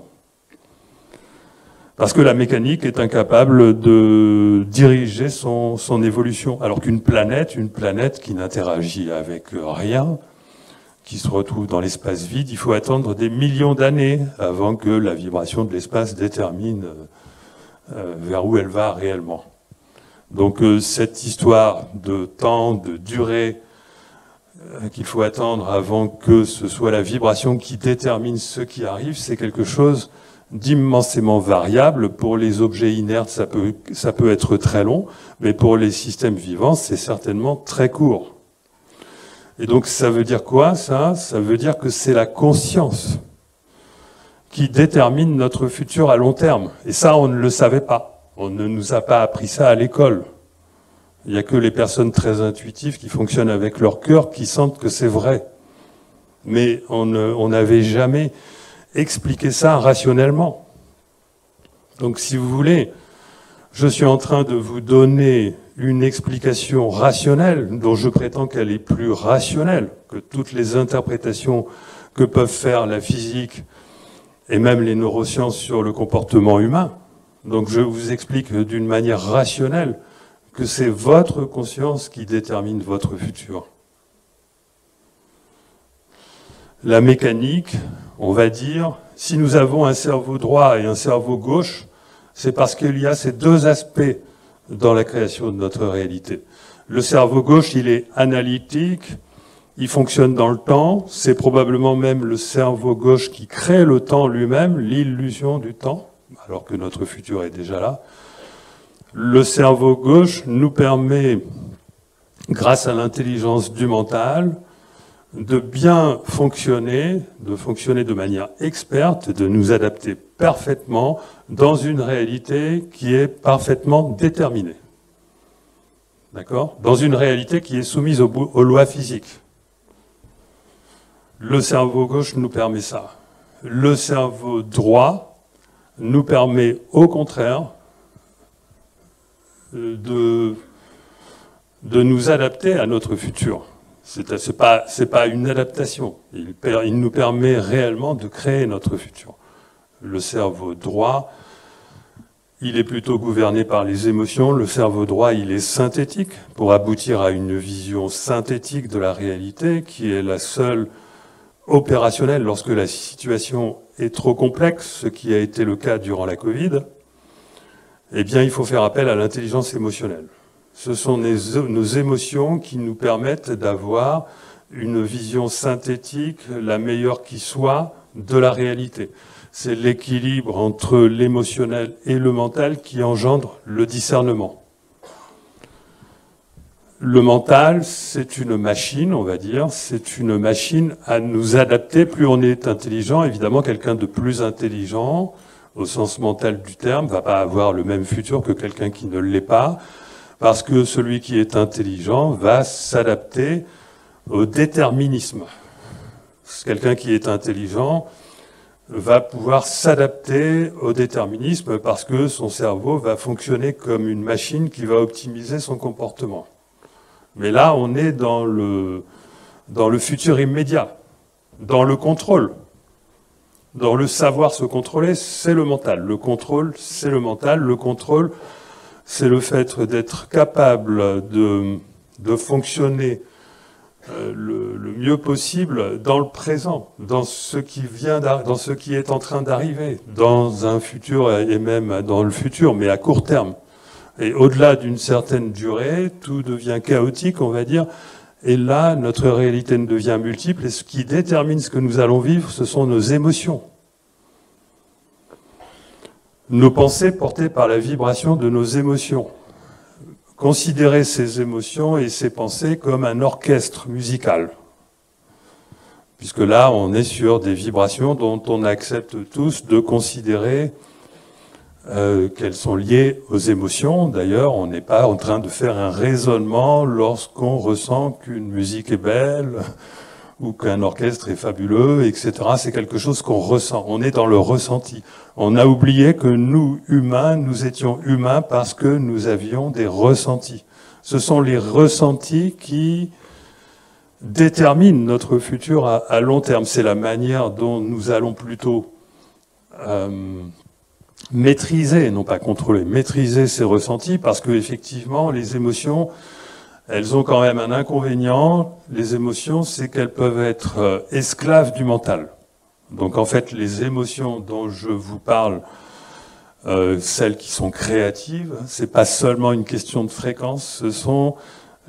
Parce que la mécanique est incapable de diriger son évolution. Alors qu'une planète qui n'interagit avec rien, qui se retrouve dans l'espace vide, il faut attendre des millions d'années avant que la vibration de l'espace détermine vers où elle va réellement. Donc cette histoire de temps, de durée qu'il faut attendre avant que ce soit la vibration qui détermine ce qui arrive, c'est quelque chose d'immensément variable. Pour les objets inertes, ça peut être très long, mais pour les systèmes vivants, c'est certainement très court. Et donc ça veut dire quoi, ça? Ça veut dire que c'est la conscience qui détermine notre futur à long terme. Et ça, on ne le savait pas. On ne nous a pas appris ça à l'école. Il n'y a que les personnes très intuitives qui fonctionnent avec leur cœur qui sentent que c'est vrai. Mais on n'avait jamais expliqué ça rationnellement. Donc si vous voulez, je suis en train de vous donner une explication rationnelle, dont je prétends qu'elle est plus rationnelle que toutes les interprétations que peuvent faire la physique et même les neurosciences sur le comportement humain. Donc je vous explique d'une manière rationnelle que c'est votre conscience qui détermine votre futur. La mécanique, on va dire, si nous avons un cerveau droit et un cerveau gauche, c'est parce qu'il y a ces deux aspects dans la création de notre réalité. Le cerveau gauche, il est analytique, il fonctionne dans le temps, c'est probablement même le cerveau gauche qui crée le temps lui-même, l'illusion du temps, alors que notre futur est déjà là. Le cerveau gauche nous permet, grâce à l'intelligence du mental, de bien fonctionner, de manière experte, de nous adapter parfaitement dans une réalité qui est parfaitement déterminée. D'accord? Dans une réalité qui est soumise aux lois physiques. Le cerveau gauche nous permet ça. Le cerveau droit nous permet, au contraire, de nous adapter à notre futur. C'est pas une adaptation. Il nous permet réellement de créer notre futur. Le cerveau droit, il est plutôt gouverné par les émotions. Le cerveau droit, il est synthétique pour aboutir à une vision synthétique de la réalité qui est la seule opérationnelle lorsque la situation est trop complexe, ce qui a été le cas durant la Covid. Eh bien, il faut faire appel à l'intelligence émotionnelle. Ce sont nos émotions qui nous permettent d'avoir une vision synthétique, la meilleure qui soit, de la réalité. C'est l'équilibre entre l'émotionnel et le mental qui engendre le discernement. Le mental, c'est une machine, on va dire, c'est une machine à nous adapter. Plus on est intelligent, évidemment, quelqu'un de plus intelligent, au sens mental du terme, va pas avoir le même futur que quelqu'un qui ne l'est pas, parce que celui qui est intelligent va s'adapter au déterminisme. Quelqu'un qui est intelligent va pouvoir s'adapter au déterminisme parce que son cerveau va fonctionner comme une machine qui va optimiser son comportement. Mais là, on est dans le futur immédiat, dans le contrôle. Dans le savoir se contrôler, c'est le mental. Le contrôle, c'est le mental. Le contrôle, c'est le fait d'être capable de fonctionner le mieux possible dans le présent, dans ce qui est en train d'arriver, dans un futur et même dans le futur, mais à court terme. Et au-delà d'une certaine durée, tout devient chaotique, on va dire. Et là, notre réalité devient multiple. Et ce qui détermine ce que nous allons vivre, ce sont nos émotions. Nos pensées portées par la vibration de nos émotions. Considérer ces émotions et ces pensées comme un orchestre musical. Puisque là, on est sur des vibrations dont on accepte tous de considérer qu'elles sont liées aux émotions. D'ailleurs, on n'est pas en train de faire un raisonnement lorsqu'on ressent qu'une musique est belle ou qu'un orchestre est fabuleux, etc. C'est quelque chose qu'on ressent. On est dans le ressenti. On a oublié que nous, humains, nous étions humains parce que nous avions des ressentis. Ce sont les ressentis qui déterminent notre futur à long terme. C'est la manière dont nous allons plutôt maîtriser, non pas contrôler, maîtriser ces ressentis, parce que effectivement, les émotions, elles ont quand même un inconvénient. Les émotions, c'est qu'elles peuvent être esclaves du mental. Donc en fait, les émotions dont je vous parle, celles qui sont créatives, c'est pas seulement une question de fréquence, ce sont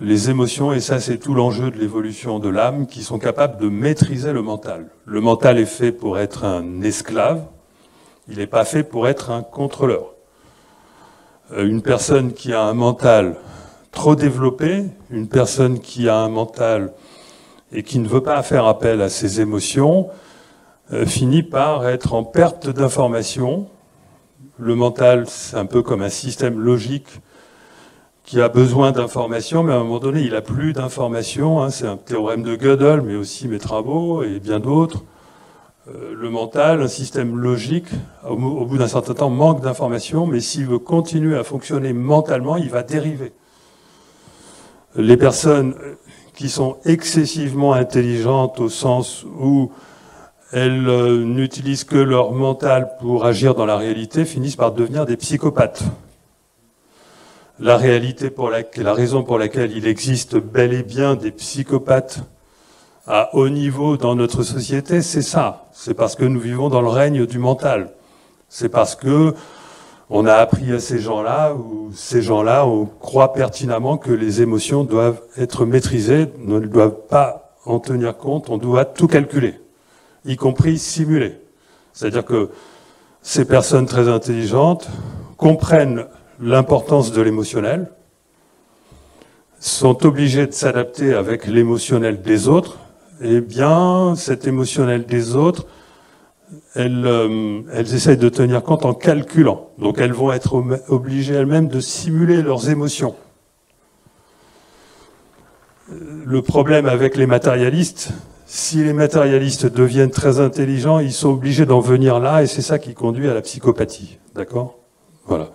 les émotions, et ça c'est tout l'enjeu de l'évolution de l'âme, qui sont capables de maîtriser le mental. Le mental est fait pour être un esclave, il n'est pas fait pour être un contrôleur. Une personne qui a un mental trop développé, une personne qui a un mental et qui ne veut pas faire appel à ses émotions, finit par être en perte d'information. Le mental, c'est un peu comme un système logique qui a besoin d'informations, mais à un moment donné, il n'a plus d'informations. Hein. C'est un théorème de Gödel, mais aussi mes travaux et bien d'autres. Le mental, un système logique, au bout d'un certain temps, manque d'informations, mais s'il veut continuer à fonctionner mentalement, il va dériver. Les personnes qui sont excessivement intelligentes au sens où elles n'utilisent que leur mental pour agir dans la réalité finissent par devenir des psychopathes. La raison pour laquelle il existe bel et bien des psychopathes à haut niveau dans notre société, c'est ça. C'est parce que nous vivons dans le règne du mental. C'est parce que on a appris à ces gens-là, ou ces gens-là, on croit pertinemment que les émotions doivent être maîtrisées, ne doivent pas en tenir compte, on doit tout calculer, y compris simuler. C'est-à-dire que ces personnes très intelligentes comprennent l'importance de l'émotionnel, sont obligées de s'adapter avec l'émotionnel des autres. Eh bien, cet émotionnel des autres, elles essayent de tenir compte en calculant. Donc elles vont être obligées elles-mêmes de simuler leurs émotions. Le problème avec les matérialistes, si les matérialistes deviennent très intelligents, ils sont obligés d'en venir là, et c'est ça qui conduit à la psychopathie. D'accord ? Voilà.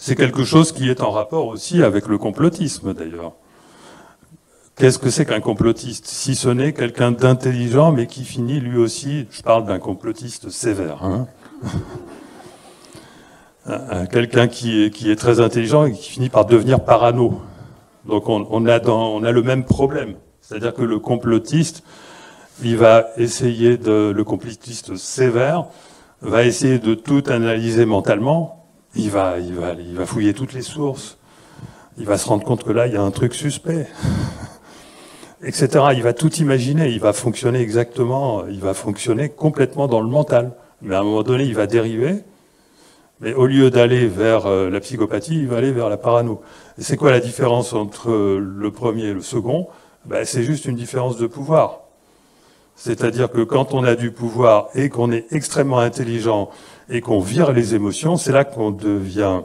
C'est quelque chose qui est en rapport aussi avec le complotisme, d'ailleurs. Qu'est-ce que c'est qu'un complotiste? Si ce n'est quelqu'un d'intelligent, mais qui finit lui aussi, je parle d'un complotiste sévère, hein. Quelqu'un qui est très intelligent et qui finit par devenir parano. Donc on a le même problème. C'est-à-dire que le complotiste, il va essayer le complotiste sévère va essayer de tout analyser mentalement. Il va fouiller toutes les sources. Il va se rendre compte que là, il y a un truc suspect, etc. Il va tout imaginer. Il va fonctionner exactement. Il va fonctionner complètement dans le mental. Mais à un moment donné, il va dériver. Mais au lieu d'aller vers la psychopathie, il va aller vers la parano. Et c'est quoi la différence entre le premier et le second? Ben, c'est juste une différence de pouvoir. C'est-à-dire que quand on a du pouvoir et qu'on est extrêmement intelligent et qu'on vire les émotions, c'est là qu'on devient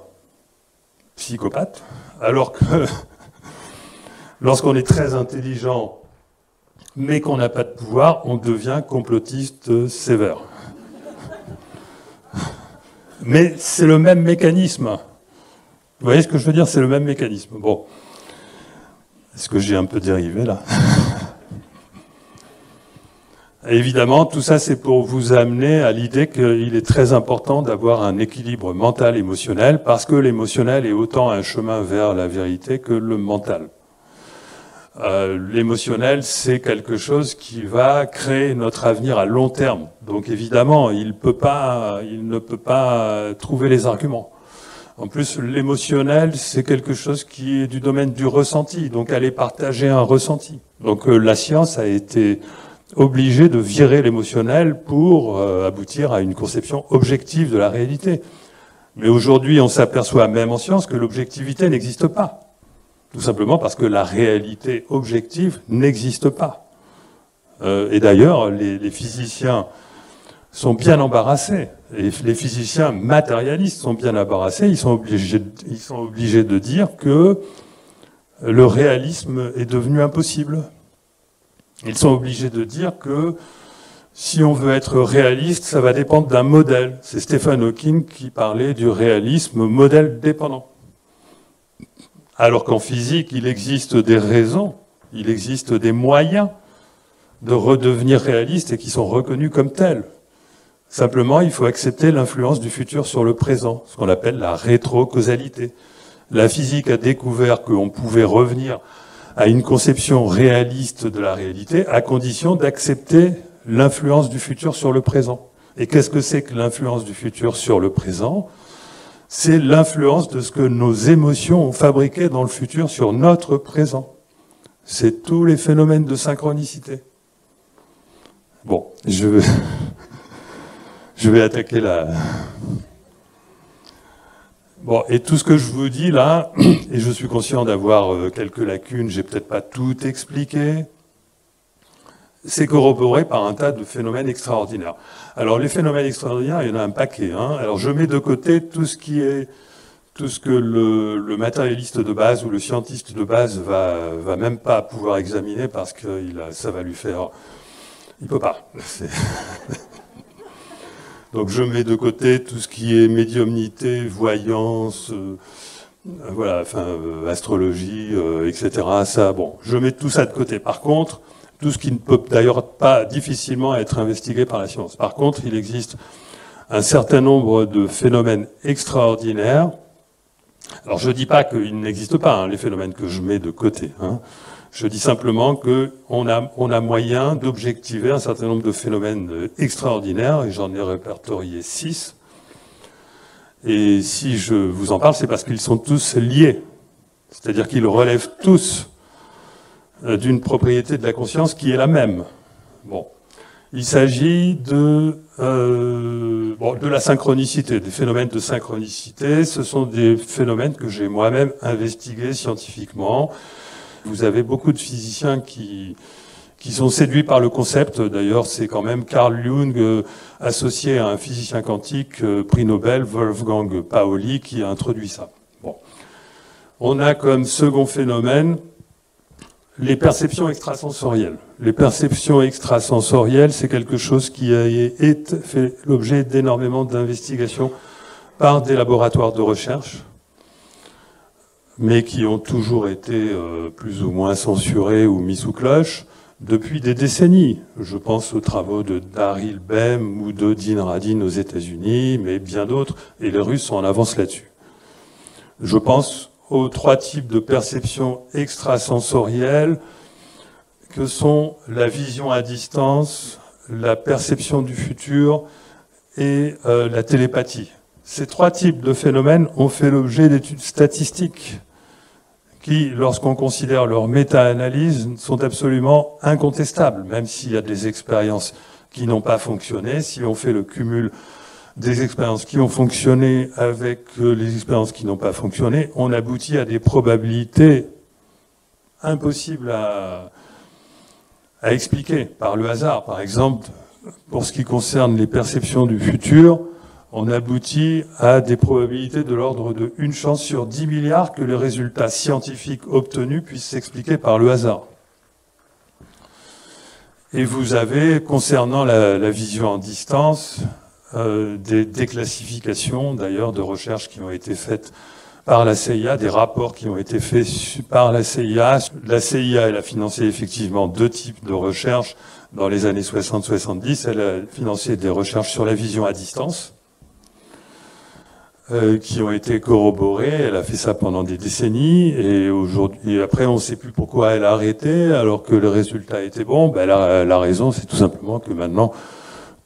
psychopathe. Alors que lorsqu'on est très intelligent mais qu'on n'a pas de pouvoir, on devient complotiste sévère. Mais c'est le même mécanisme. Vous voyez ce que je veux dire? C'est le même mécanisme. Bon. Est-ce que j'ai un peu dérivé là? Évidemment, tout ça, c'est pour vous amener à l'idée qu'il est très important d'avoir un équilibre mental-émotionnel, parce que l'émotionnel est autant un chemin vers la vérité que le mental. L'émotionnel, c'est quelque chose qui va créer notre avenir à long terme. Donc évidemment, il ne peut pas trouver les arguments. En plus, l'émotionnel, c'est quelque chose qui est du domaine du ressenti, donc aller partager un ressenti. Donc la science a été obligée de virer l'émotionnel pour aboutir à une conception objective de la réalité. Mais aujourd'hui, on s'aperçoit même en science que l'objectivité n'existe pas. Tout simplement parce que la réalité objective n'existe pas. Et d'ailleurs, les physiciens sont bien embarrassés. Et les physiciens matérialistes sont bien embarrassés. Ils sont obligés de dire que le réalisme est devenu impossible. Ils sont obligés de dire que si on veut être réaliste, ça va dépendre d'un modèle. C'est Stephen Hawking qui parlait du réalisme modèle dépendant. Alors qu'en physique, il existe des raisons, il existe des moyens de redevenir réaliste et qui sont reconnus comme tels. Simplement, il faut accepter l'influence du futur sur le présent, ce qu'on appelle la rétrocausalité. La physique a découvert qu'on pouvait revenir à une conception réaliste de la réalité à condition d'accepter l'influence du futur sur le présent. Et qu'est-ce que c'est que l'influence du futur sur le présent ? C'est l'influence de ce que nos émotions ont fabriqué dans le futur sur notre présent. C'est tous les phénomènes de synchronicité. Bon, je vais attaquer la... Bon, et tout ce que je vous dis là, et je suis conscient d'avoir quelques lacunes, j'ai peut-être pas tout expliqué, c'est corroboré par un tas de phénomènes extraordinaires. Alors les phénomènes extraordinaires, il y en a un paquet, hein. Alors je mets de côté tout ce que le matérialiste de base ou le scientiste de base va même pas pouvoir examiner parce que ça va lui faire... Il peut pas. Donc je mets de côté tout ce qui est médiumnité, voyance, voilà, enfin astrologie, etc. Ça, bon, je mets tout ça de côté. Par contre, tout ce qui ne peut d'ailleurs pas difficilement être investigué par la science. Par contre, il existe un certain nombre de phénomènes extraordinaires. Alors je dis pas qu'ils n'existent pas, hein, les phénomènes que je mets de côté, hein. Je dis simplement qu'on a moyen d'objectiver un certain nombre de phénomènes extraordinaires, et j'en ai répertorié 6. Et si je vous en parle, c'est parce qu'ils sont tous liés. C'est-à-dire qu'ils relèvent tous d'une propriété de la conscience qui est la même. Bon. Il s'agit de la synchronicité, des phénomènes de synchronicité. Ce sont des phénomènes que j'ai moi-même investigués scientifiquement. Vous avez beaucoup de physiciens qui sont séduits par le concept. D'ailleurs, c'est quand même Carl Jung, associé à un physicien quantique, prix Nobel, Wolfgang Pauli, qui a introduit ça. Bon. On a comme second phénomène les perceptions extrasensorielles. Les perceptions extrasensorielles, c'est quelque chose qui a fait l'objet d'énormément d'investigations par des laboratoires de recherche. mais qui ont toujours été plus ou moins censurés ou mis sous cloche depuis des décennies. Je pense aux travaux de Daryl Bem ou de Dean Radin aux États-Unis, mais bien d'autres, et les Russes sont en avance là-dessus. Je pense aux 3 types de perceptions extrasensorielles que sont la vision à distance, la perception du futur et la télépathie. Ces 3 types de phénomènes ont fait l'objet d'études statistiques qui, lorsqu'on considère leur méta-analyse, sont absolument incontestables, même s'il y a des expériences qui n'ont pas fonctionné. Si on fait le cumul des expériences qui ont fonctionné avec les expériences qui n'ont pas fonctionné, on aboutit à des probabilités impossibles à expliquer par le hasard. Par exemple, pour ce qui concerne les perceptions du futur, on aboutit à des probabilités de l'ordre de 1 chance sur 10 milliards que les résultats scientifiques obtenus puissent s'expliquer par le hasard. Et vous avez, concernant la vision en distance, des déclassifications d'ailleurs de recherches qui ont été faites par la CIA, des rapports qui ont été faits par la CIA. La CIA, elle a financé effectivement 2 types de recherches dans les années 60-70. Elle a financé des recherches sur la vision à distance, qui ont été corroborées. Elle a fait ça pendant des décennies, et aujourd'hui, après on ne sait plus pourquoi elle a arrêté alors que le résultat était bon. Ben, la raison, c'est tout simplement que maintenant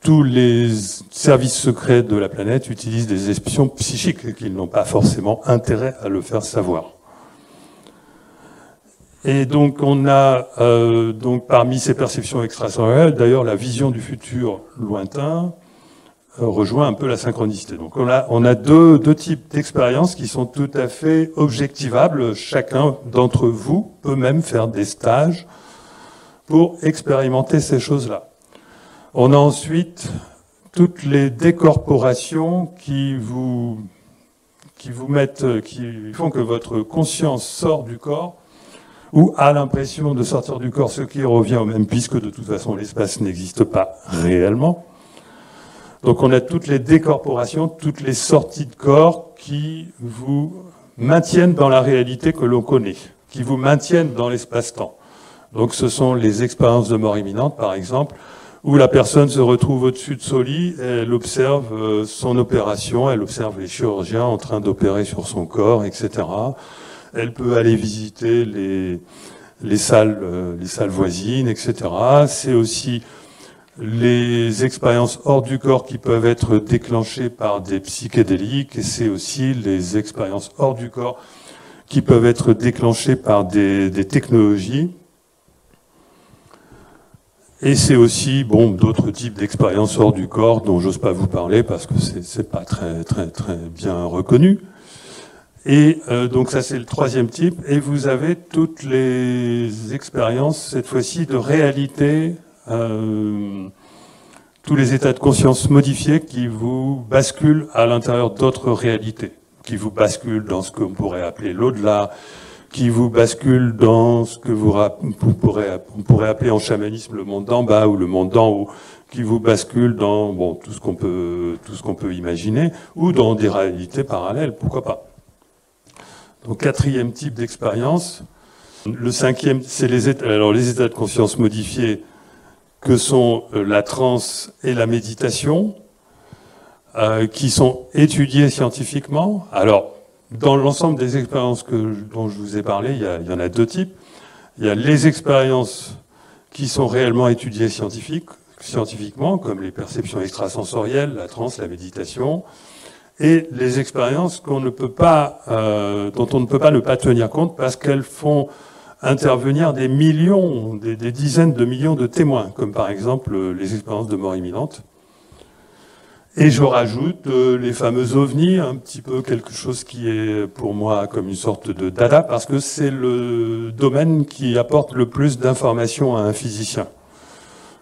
tous les services secrets de la planète utilisent des espions psychiques et qu'ils n'ont pas forcément intérêt à le faire savoir. Et donc on a donc parmi ces perceptions extrasensorielles, d'ailleurs la vision du futur lointain rejoint un peu la synchronicité. Donc on a deux types d'expériences qui sont tout à fait objectivables. Chacun d'entre vous peut même faire des stages pour expérimenter ces choses-là. On a ensuite toutes les décorporations qui font que votre conscience sort du corps ou a l'impression de sortir du corps, ce qui revient au même, puisque de toute façon l'espace n'existe pas réellement. Donc on a toutes les décorporations, toutes les sorties de corps qui vous maintiennent dans la réalité que l'on connaît, qui vous maintiennent dans l'espace-temps. Donc ce sont les expériences de mort imminente, par exemple, où la personne se retrouve au-dessus de son lit, elle observe son opération, elle observe les chirurgiens en train d'opérer sur son corps, etc. Elle peut aller visiter les salles voisines, etc. C'est aussi les expériences hors du corps qui peuvent être déclenchées par des psychédéliques, et c'est aussi les expériences hors du corps qui peuvent être déclenchées par des technologies. Et c'est aussi d'autres types d'expériences hors du corps dont j'ose pas vous parler parce que c'est pas très bien reconnu. Et donc ça c'est le 3e type. Et vous avez toutes les expériences cette fois-ci de réalité, tous les états de conscience modifiés qui vous basculent à l'intérieur d'autres réalités, qui vous basculent dans ce qu'on pourrait appeler l'au-delà, qui vous bascule dans ce que on pourrait appeler en chamanisme le monde d'en bas ou le monde d'en haut, qui vous bascule dans tout ce qu'on peut imaginer, ou dans des réalités parallèles, pourquoi pas. Donc 4e type d'expérience. Le 5e, c'est les états de conscience modifiés, que sont la transe et la méditation, qui sont étudiés scientifiquement. Alors, dans l'ensemble des expériences dont je vous ai parlé, il y en a 2 types. Il y a les expériences qui sont réellement étudiées scientifiquement, comme les perceptions extrasensorielles, la transe, la méditation, et les expériences dont on ne peut pas ne pas tenir compte parce qu'elles font intervenir des millions, des dizaines de millions de témoins, comme par exemple les expériences de mort imminente. Et je rajoute les fameux ovnis, un petit peu quelque chose qui est pour moi comme une sorte de dada, parce que c'est le domaine qui apporte le plus d'informations à un physicien.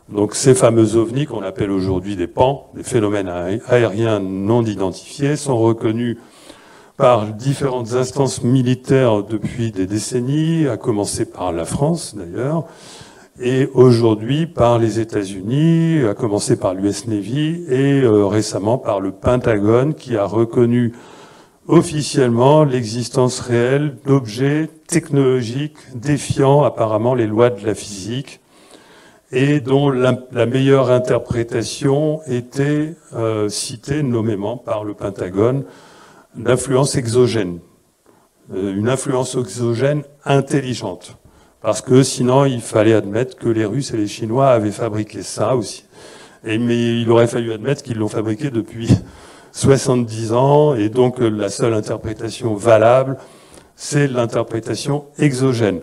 Donc ces fameux ovnis qu'on appelle aujourd'hui des PAN, des phénomènes aériens non identifiés, sont reconnus par différentes instances militaires depuis des décennies, à commencer par la France d'ailleurs, et aujourd'hui par les États-Unis, à commencer par l'US Navy, et récemment par le Pentagone, qui a reconnu officiellement l'existence réelle d'objets technologiques défiant apparemment les lois de la physique et dont la meilleure interprétation était citée nommément par le Pentagone d'influence exogène. Une influence exogène intelligente. Parce que sinon, il fallait admettre que les Russes et les Chinois avaient fabriqué ça aussi. Mais il aurait fallu admettre qu'ils l'ont fabriqué depuis 70 ans, et donc la seule interprétation valable, c'est l'interprétation exogène.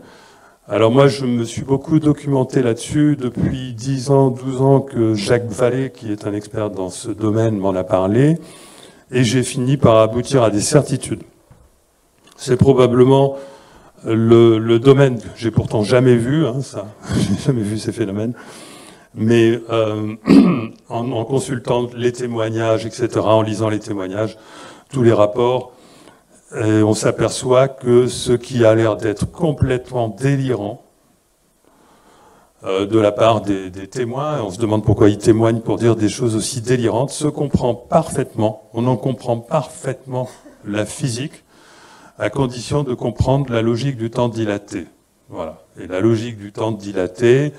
Alors moi, je me suis beaucoup documenté là-dessus depuis 10 ans, 12 ans que Jacques Vallée, qui est un expert dans ce domaine, m'en a parlé, et j'ai fini par aboutir à des certitudes. C'est probablement le domaine que j'ai pourtant jamais vu, hein, ça, j'ai jamais vu ces phénomènes, mais en consultant les témoignages, etc., en lisant les témoignages, tous les rapports, et on s'aperçoit que ce qui a l'air d'être complètement délirant de la part des témoins, on se demande pourquoi ils témoignent pour dire des choses aussi délirantes, se comprend parfaitement, on en comprend parfaitement la physique, à condition de comprendre la logique du temps dilaté. Voilà. Et la logique du temps dilaté,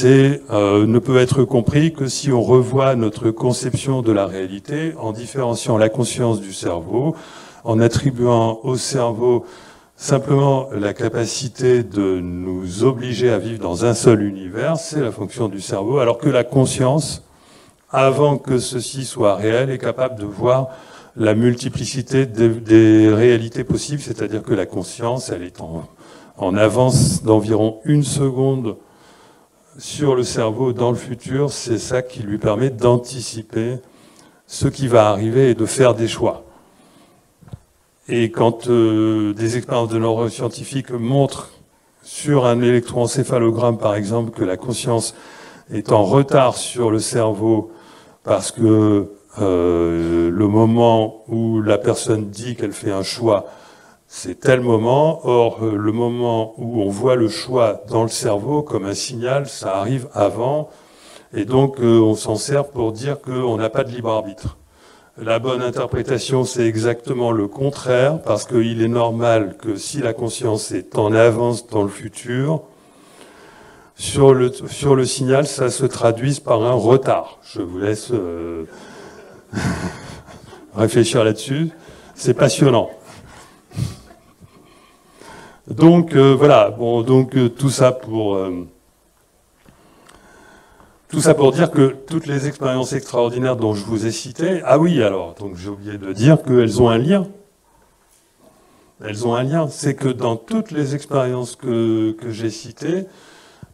ne peut être compris que si on revoit notre conception de la réalité en différenciant la conscience du cerveau, en attribuant au cerveau simplement la capacité de nous obliger à vivre dans un seul univers, c'est la fonction du cerveau, alors que la conscience, avant que ceci soit réel, est capable de voir la multiplicité des réalités possibles, c'est-à-dire que la conscience, elle est en avance d'environ 1 seconde sur le cerveau dans le futur. C'est ça qui lui permet d'anticiper ce qui va arriver et de faire des choix. Et quand des expériences de neuroscientifiques montrent sur un électroencéphalogramme, par exemple, que la conscience est en retard sur le cerveau parce que le moment où la personne dit qu'elle fait un choix, c'est tel moment. Or, le moment où on voit le choix dans le cerveau comme un signal, ça arrive avant. Et donc, on s'en sert pour dire qu'on n'a pas de libre arbitre. La bonne interprétation, c'est exactement le contraire, parce qu'il est normal que si la conscience est en avance dans le futur, sur le signal, ça se traduise par un retard. Je vous laisse réfléchir là-dessus. C'est passionnant. Donc voilà. Bon, donc tout ça pour dire que toutes les expériences extraordinaires dont je vous ai citées, ah oui, alors, donc j'ai oublié de dire qu'elles ont un lien. Elles ont un lien. C'est que dans toutes les expériences que j'ai citées,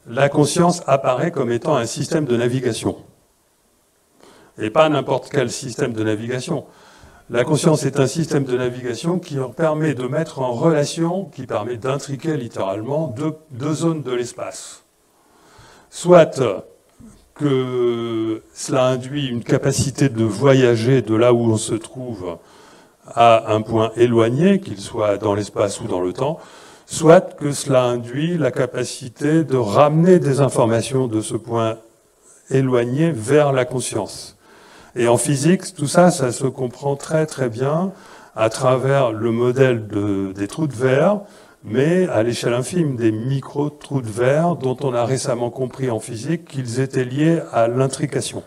la conscience apparaît comme étant un système de navigation. Et pas n'importe quel système de navigation. La conscience est un système de navigation qui permet de mettre en relation, qui permet d'intriquer littéralement deux zones de l'espace. Soit que cela induit une capacité de voyager de là où on se trouve à un point éloigné, qu'il soit dans l'espace ou dans le temps, soit que cela induit la capacité de ramener des informations de ce point éloigné vers la conscience. Et en physique, tout ça, ça se comprend très très bien à travers le modèle des trous de verre, mais à l'échelle infime, des micro-trous de verre dont on a récemment compris en physique qu'ils étaient liés à l'intrication.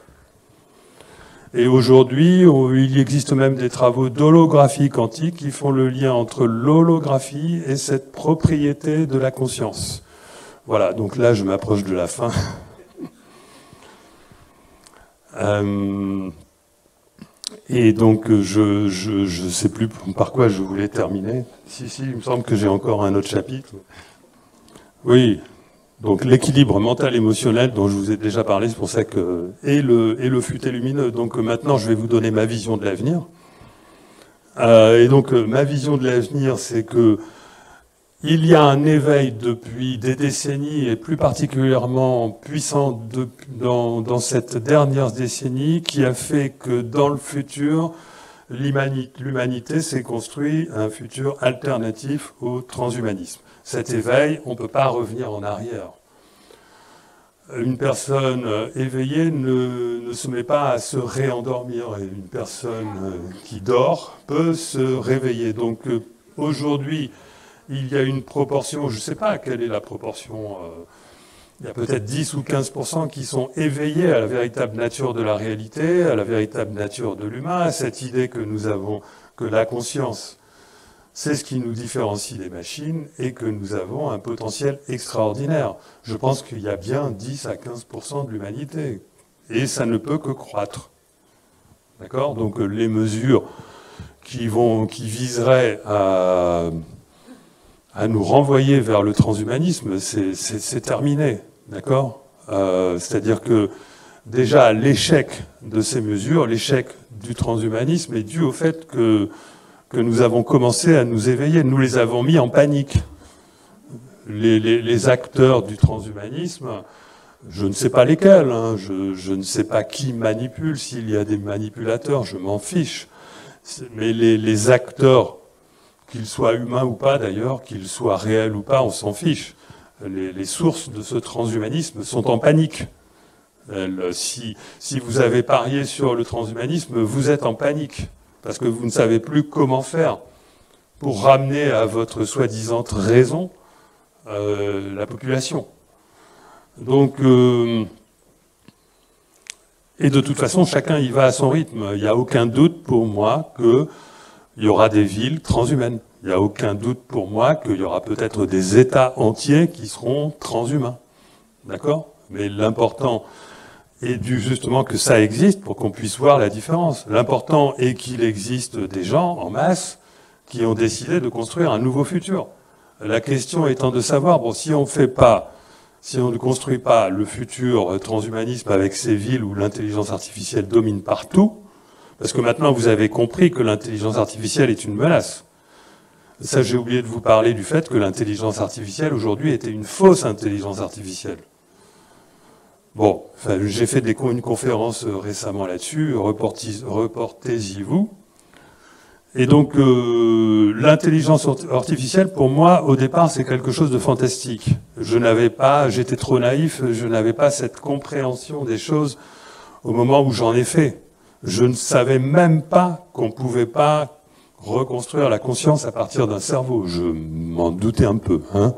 Et aujourd'hui, il existe même des travaux d'holographie quantique qui font le lien entre l'holographie et cette propriété de la conscience. Voilà, donc là, je m'approche de la fin. Et donc, je ne sais plus par quoi je voulais terminer. Si, il me semble que j'ai encore un autre chapitre. Oui, donc l'équilibre mental-émotionnel dont je vous ai déjà parlé, c'est pour ça que... Et le futé lumineux. Donc maintenant, je vais vous donner ma vision de l'avenir. Et donc, ma vision de l'avenir, c'est que il y a un éveil depuis des décennies, et plus particulièrement puissant dans cette dernière décennie, qui a fait que dans le futur, l'humanité s'est construit un futur alternatif au transhumanisme. Cet éveil, on ne peut pas revenir en arrière. Une personne éveillée ne se met pas à se réendormir. Et une personne qui dort peut se réveiller. Donc aujourd'hui, il y a une proportion, je ne sais pas quelle est la proportion, il y a peut-être 10 ou 15% qui sont éveillés à la véritable nature de la réalité, à la véritable nature de l'humain, à cette idée que nous avons, que la conscience, c'est ce qui nous différencie des machines et que nous avons un potentiel extraordinaire. Je pense qu'il y a bien 10 à 15% de l'humanité. Et ça ne peut que croître. D'accord ? Donc les mesures qui viseraient à nous renvoyer vers le transhumanisme, c'est terminé. D'accord ? C'est-à-dire que déjà l'échec de ces mesures, l'échec du transhumanisme est dû au fait que nous avons commencé à nous éveiller. Nous les avons mis en panique. Les acteurs du transhumanisme, je ne sais pas lesquels, hein, je ne sais pas qui manipule, s'il y a des manipulateurs, je m'en fiche. Mais les acteurs, qu'ils soient humains ou pas d'ailleurs, qu'ils soient réels ou pas, on s'en fiche. Les sources de ce transhumanisme sont en panique. Si vous avez parié sur le transhumanisme, vous êtes en panique. Parce que vous ne savez plus comment faire pour ramener à votre soi-disant raison la population. Donc, et de toute façon, chacun y va à son rythme. Il n'y a aucun doute pour moi qu'il y aura des villes transhumaines. Il n'y a aucun doute pour moi qu'il y aura peut-être des États entiers qui seront transhumains. D'accord ? Mais l'important est justement que ça existe pour qu'on puisse voir la différence. L'important est qu'il existe des gens en masse qui ont décidé de construire un nouveau futur. La question étant de savoir, bon, si on ne construit pas le futur transhumanisme avec ces villes où l'intelligence artificielle domine partout, parce que maintenant vous avez compris que l'intelligence artificielle est une menace. Ça, j'ai oublié de vous parler du fait que l'intelligence artificielle aujourd'hui était une fausse intelligence artificielle. Bon, enfin, j'ai fait une conférence récemment là-dessus, reportez-y-vous. Et donc, l'intelligence artificielle, pour moi, au départ, c'est quelque chose de fantastique. J'étais trop naïf, je n'avais pas cette compréhension des choses au moment où j'en ai fait. Je ne savais même pas qu'on pouvait pas reconstruire la conscience à partir d'un cerveau. Je m'en doutais un peu, hein.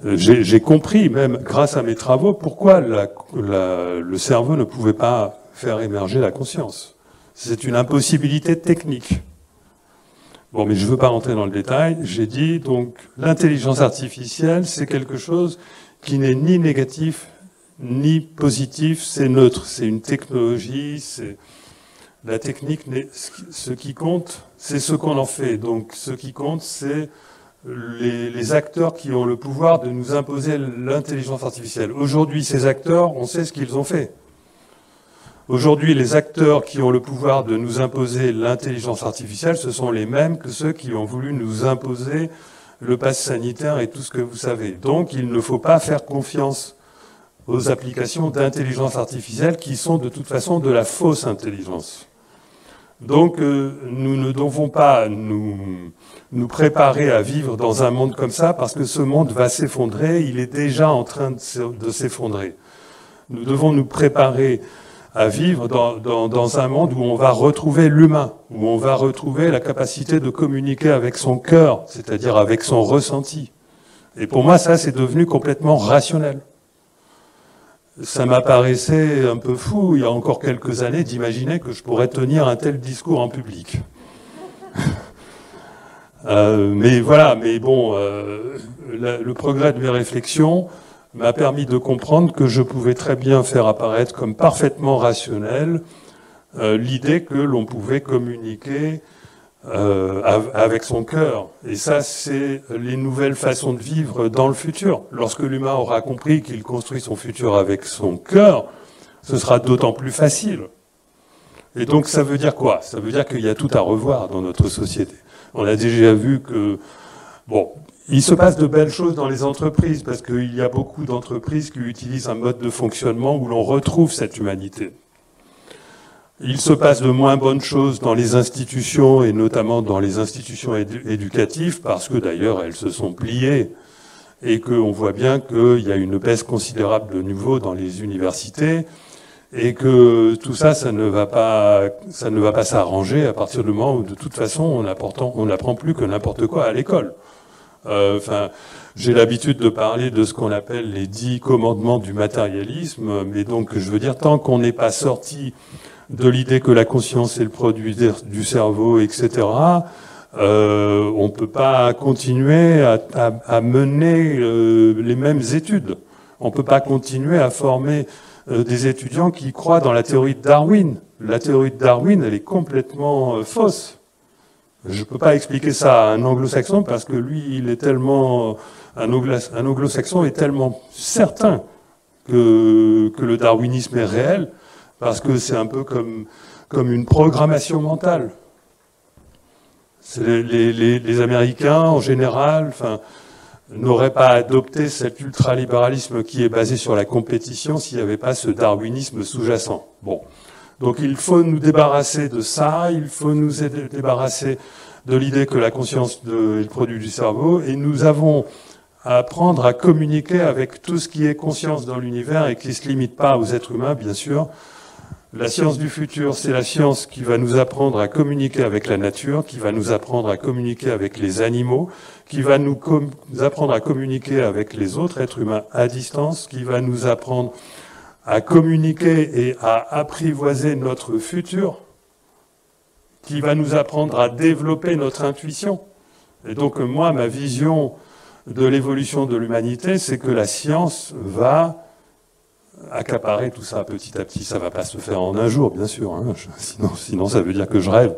J'ai compris, même grâce à mes travaux, pourquoi le cerveau ne pouvait pas faire émerger la conscience. C'est une impossibilité technique. Bon, mais je ne veux pas rentrer dans le détail. J'ai dit, donc, l'intelligence artificielle, c'est quelque chose qui n'est ni négatif, ni positif, c'est neutre. C'est une technologie, la technique, ce qui compte, c'est ce qu'on en fait. Donc, ce qui compte, c'est les acteurs qui ont le pouvoir de nous imposer l'intelligence artificielle. Aujourd'hui, ces acteurs, on sait ce qu'ils ont fait. Aujourd'hui, les acteurs qui ont le pouvoir de nous imposer l'intelligence artificielle, ce sont les mêmes que ceux qui ont voulu nous imposer le pass sanitaire et tout ce que vous savez. Donc, il ne faut pas faire confiance aux applications d'intelligence artificielle qui sont de toute façon de la fausse intelligence. Donc, nous ne devons pas nous préparer à vivre dans un monde comme ça, parce que ce monde va s'effondrer, il est déjà en train de s'effondrer. Nous devons nous préparer à vivre dans un monde où on va retrouver l'humain, où on va retrouver la capacité de communiquer avec son cœur, c'est-à-dire avec son ressenti. Et pour moi, ça, c'est devenu complètement rationnel. Ça m'apparaissait un peu fou, il y a encore quelques années, d'imaginer que je pourrais tenir un tel discours en public. Mais voilà, mais bon, le progrès de mes réflexions m'a permis de comprendre que je pouvais très bien faire apparaître comme parfaitement rationnel l'idée que l'on pouvait communiquer avec son cœur. Et ça, c'est les nouvelles façons de vivre dans le futur. Lorsque l'humain aura compris qu'il construit son futur avec son cœur, ce sera d'autant plus facile. Et donc ça veut dire quoi? Ça veut dire qu'il y a tout à revoir dans notre société. On a déjà vu que, bon, il se passe de belles choses dans les entreprises, parce qu'il y a beaucoup d'entreprises qui utilisent un mode de fonctionnement où l'on retrouve cette humanité. Il se passe de moins bonnes choses dans les institutions, et notamment dans les institutions éducatives, parce que d'ailleurs elles se sont pliées et qu'on voit bien qu'il y a une baisse considérable de niveau dans les universités, et que tout ça, ça ne va pas s'arranger à partir du moment où, de toute façon, on n'apprend plus que n'importe quoi à l'école. Enfin, j'ai l'habitude de parler de ce qu'on appelle les 10 commandements du matérialisme, mais donc, je veux dire, tant qu'on n'est pas sorti de l'idée que la conscience est le produit du cerveau, etc., on ne peut pas continuer à mener les mêmes études. On ne peut pas continuer à former des étudiants qui croient dans la théorie de Darwin. La théorie de Darwin, elle est complètement fausse. Je ne peux pas expliquer ça à un anglo-saxon parce que lui, il est tellement... Un anglo-saxon est tellement certain que le darwinisme est réel, parce que c'est un peu comme une programmation mentale. Les Américains, en général, enfin, n'auraient pas adopté cet ultralibéralisme qui est basé sur la compétition s'il n'y avait pas ce darwinisme sous-jacent. Bon. Donc il faut nous débarrasser de ça, il faut nous débarrasser de l'idée que la conscience est le produit du cerveau, et nous avons à apprendre à communiquer avec tout ce qui est conscience dans l'univers et qui ne se limite pas aux êtres humains, bien sûr. La science du futur, c'est la science qui va nous apprendre à communiquer avec la nature, qui va nous apprendre à communiquer avec les animaux, qui va nous apprendre à communiquer avec les autres êtres humains à distance, qui va nous apprendre à communiquer et à apprivoiser notre futur, qui va nous apprendre à développer notre intuition. Et donc moi, ma vision de l'évolution de l'humanité, c'est que la science va accaparer tout ça petit à petit. Ça ne va pas se faire en un jour, bien sûr, hein. Sinon ça veut dire que je rêve.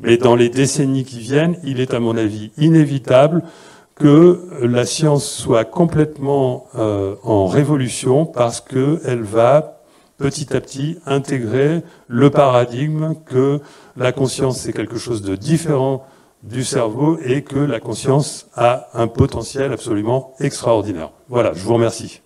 Mais dans les décennies qui viennent, il est à mon avis inévitable que la science soit complètement en révolution, parce qu'elle va petit à petit intégrer le paradigme que la conscience c'est quelque chose de différent du cerveau et que la conscience a un potentiel absolument extraordinaire. Voilà, je vous remercie.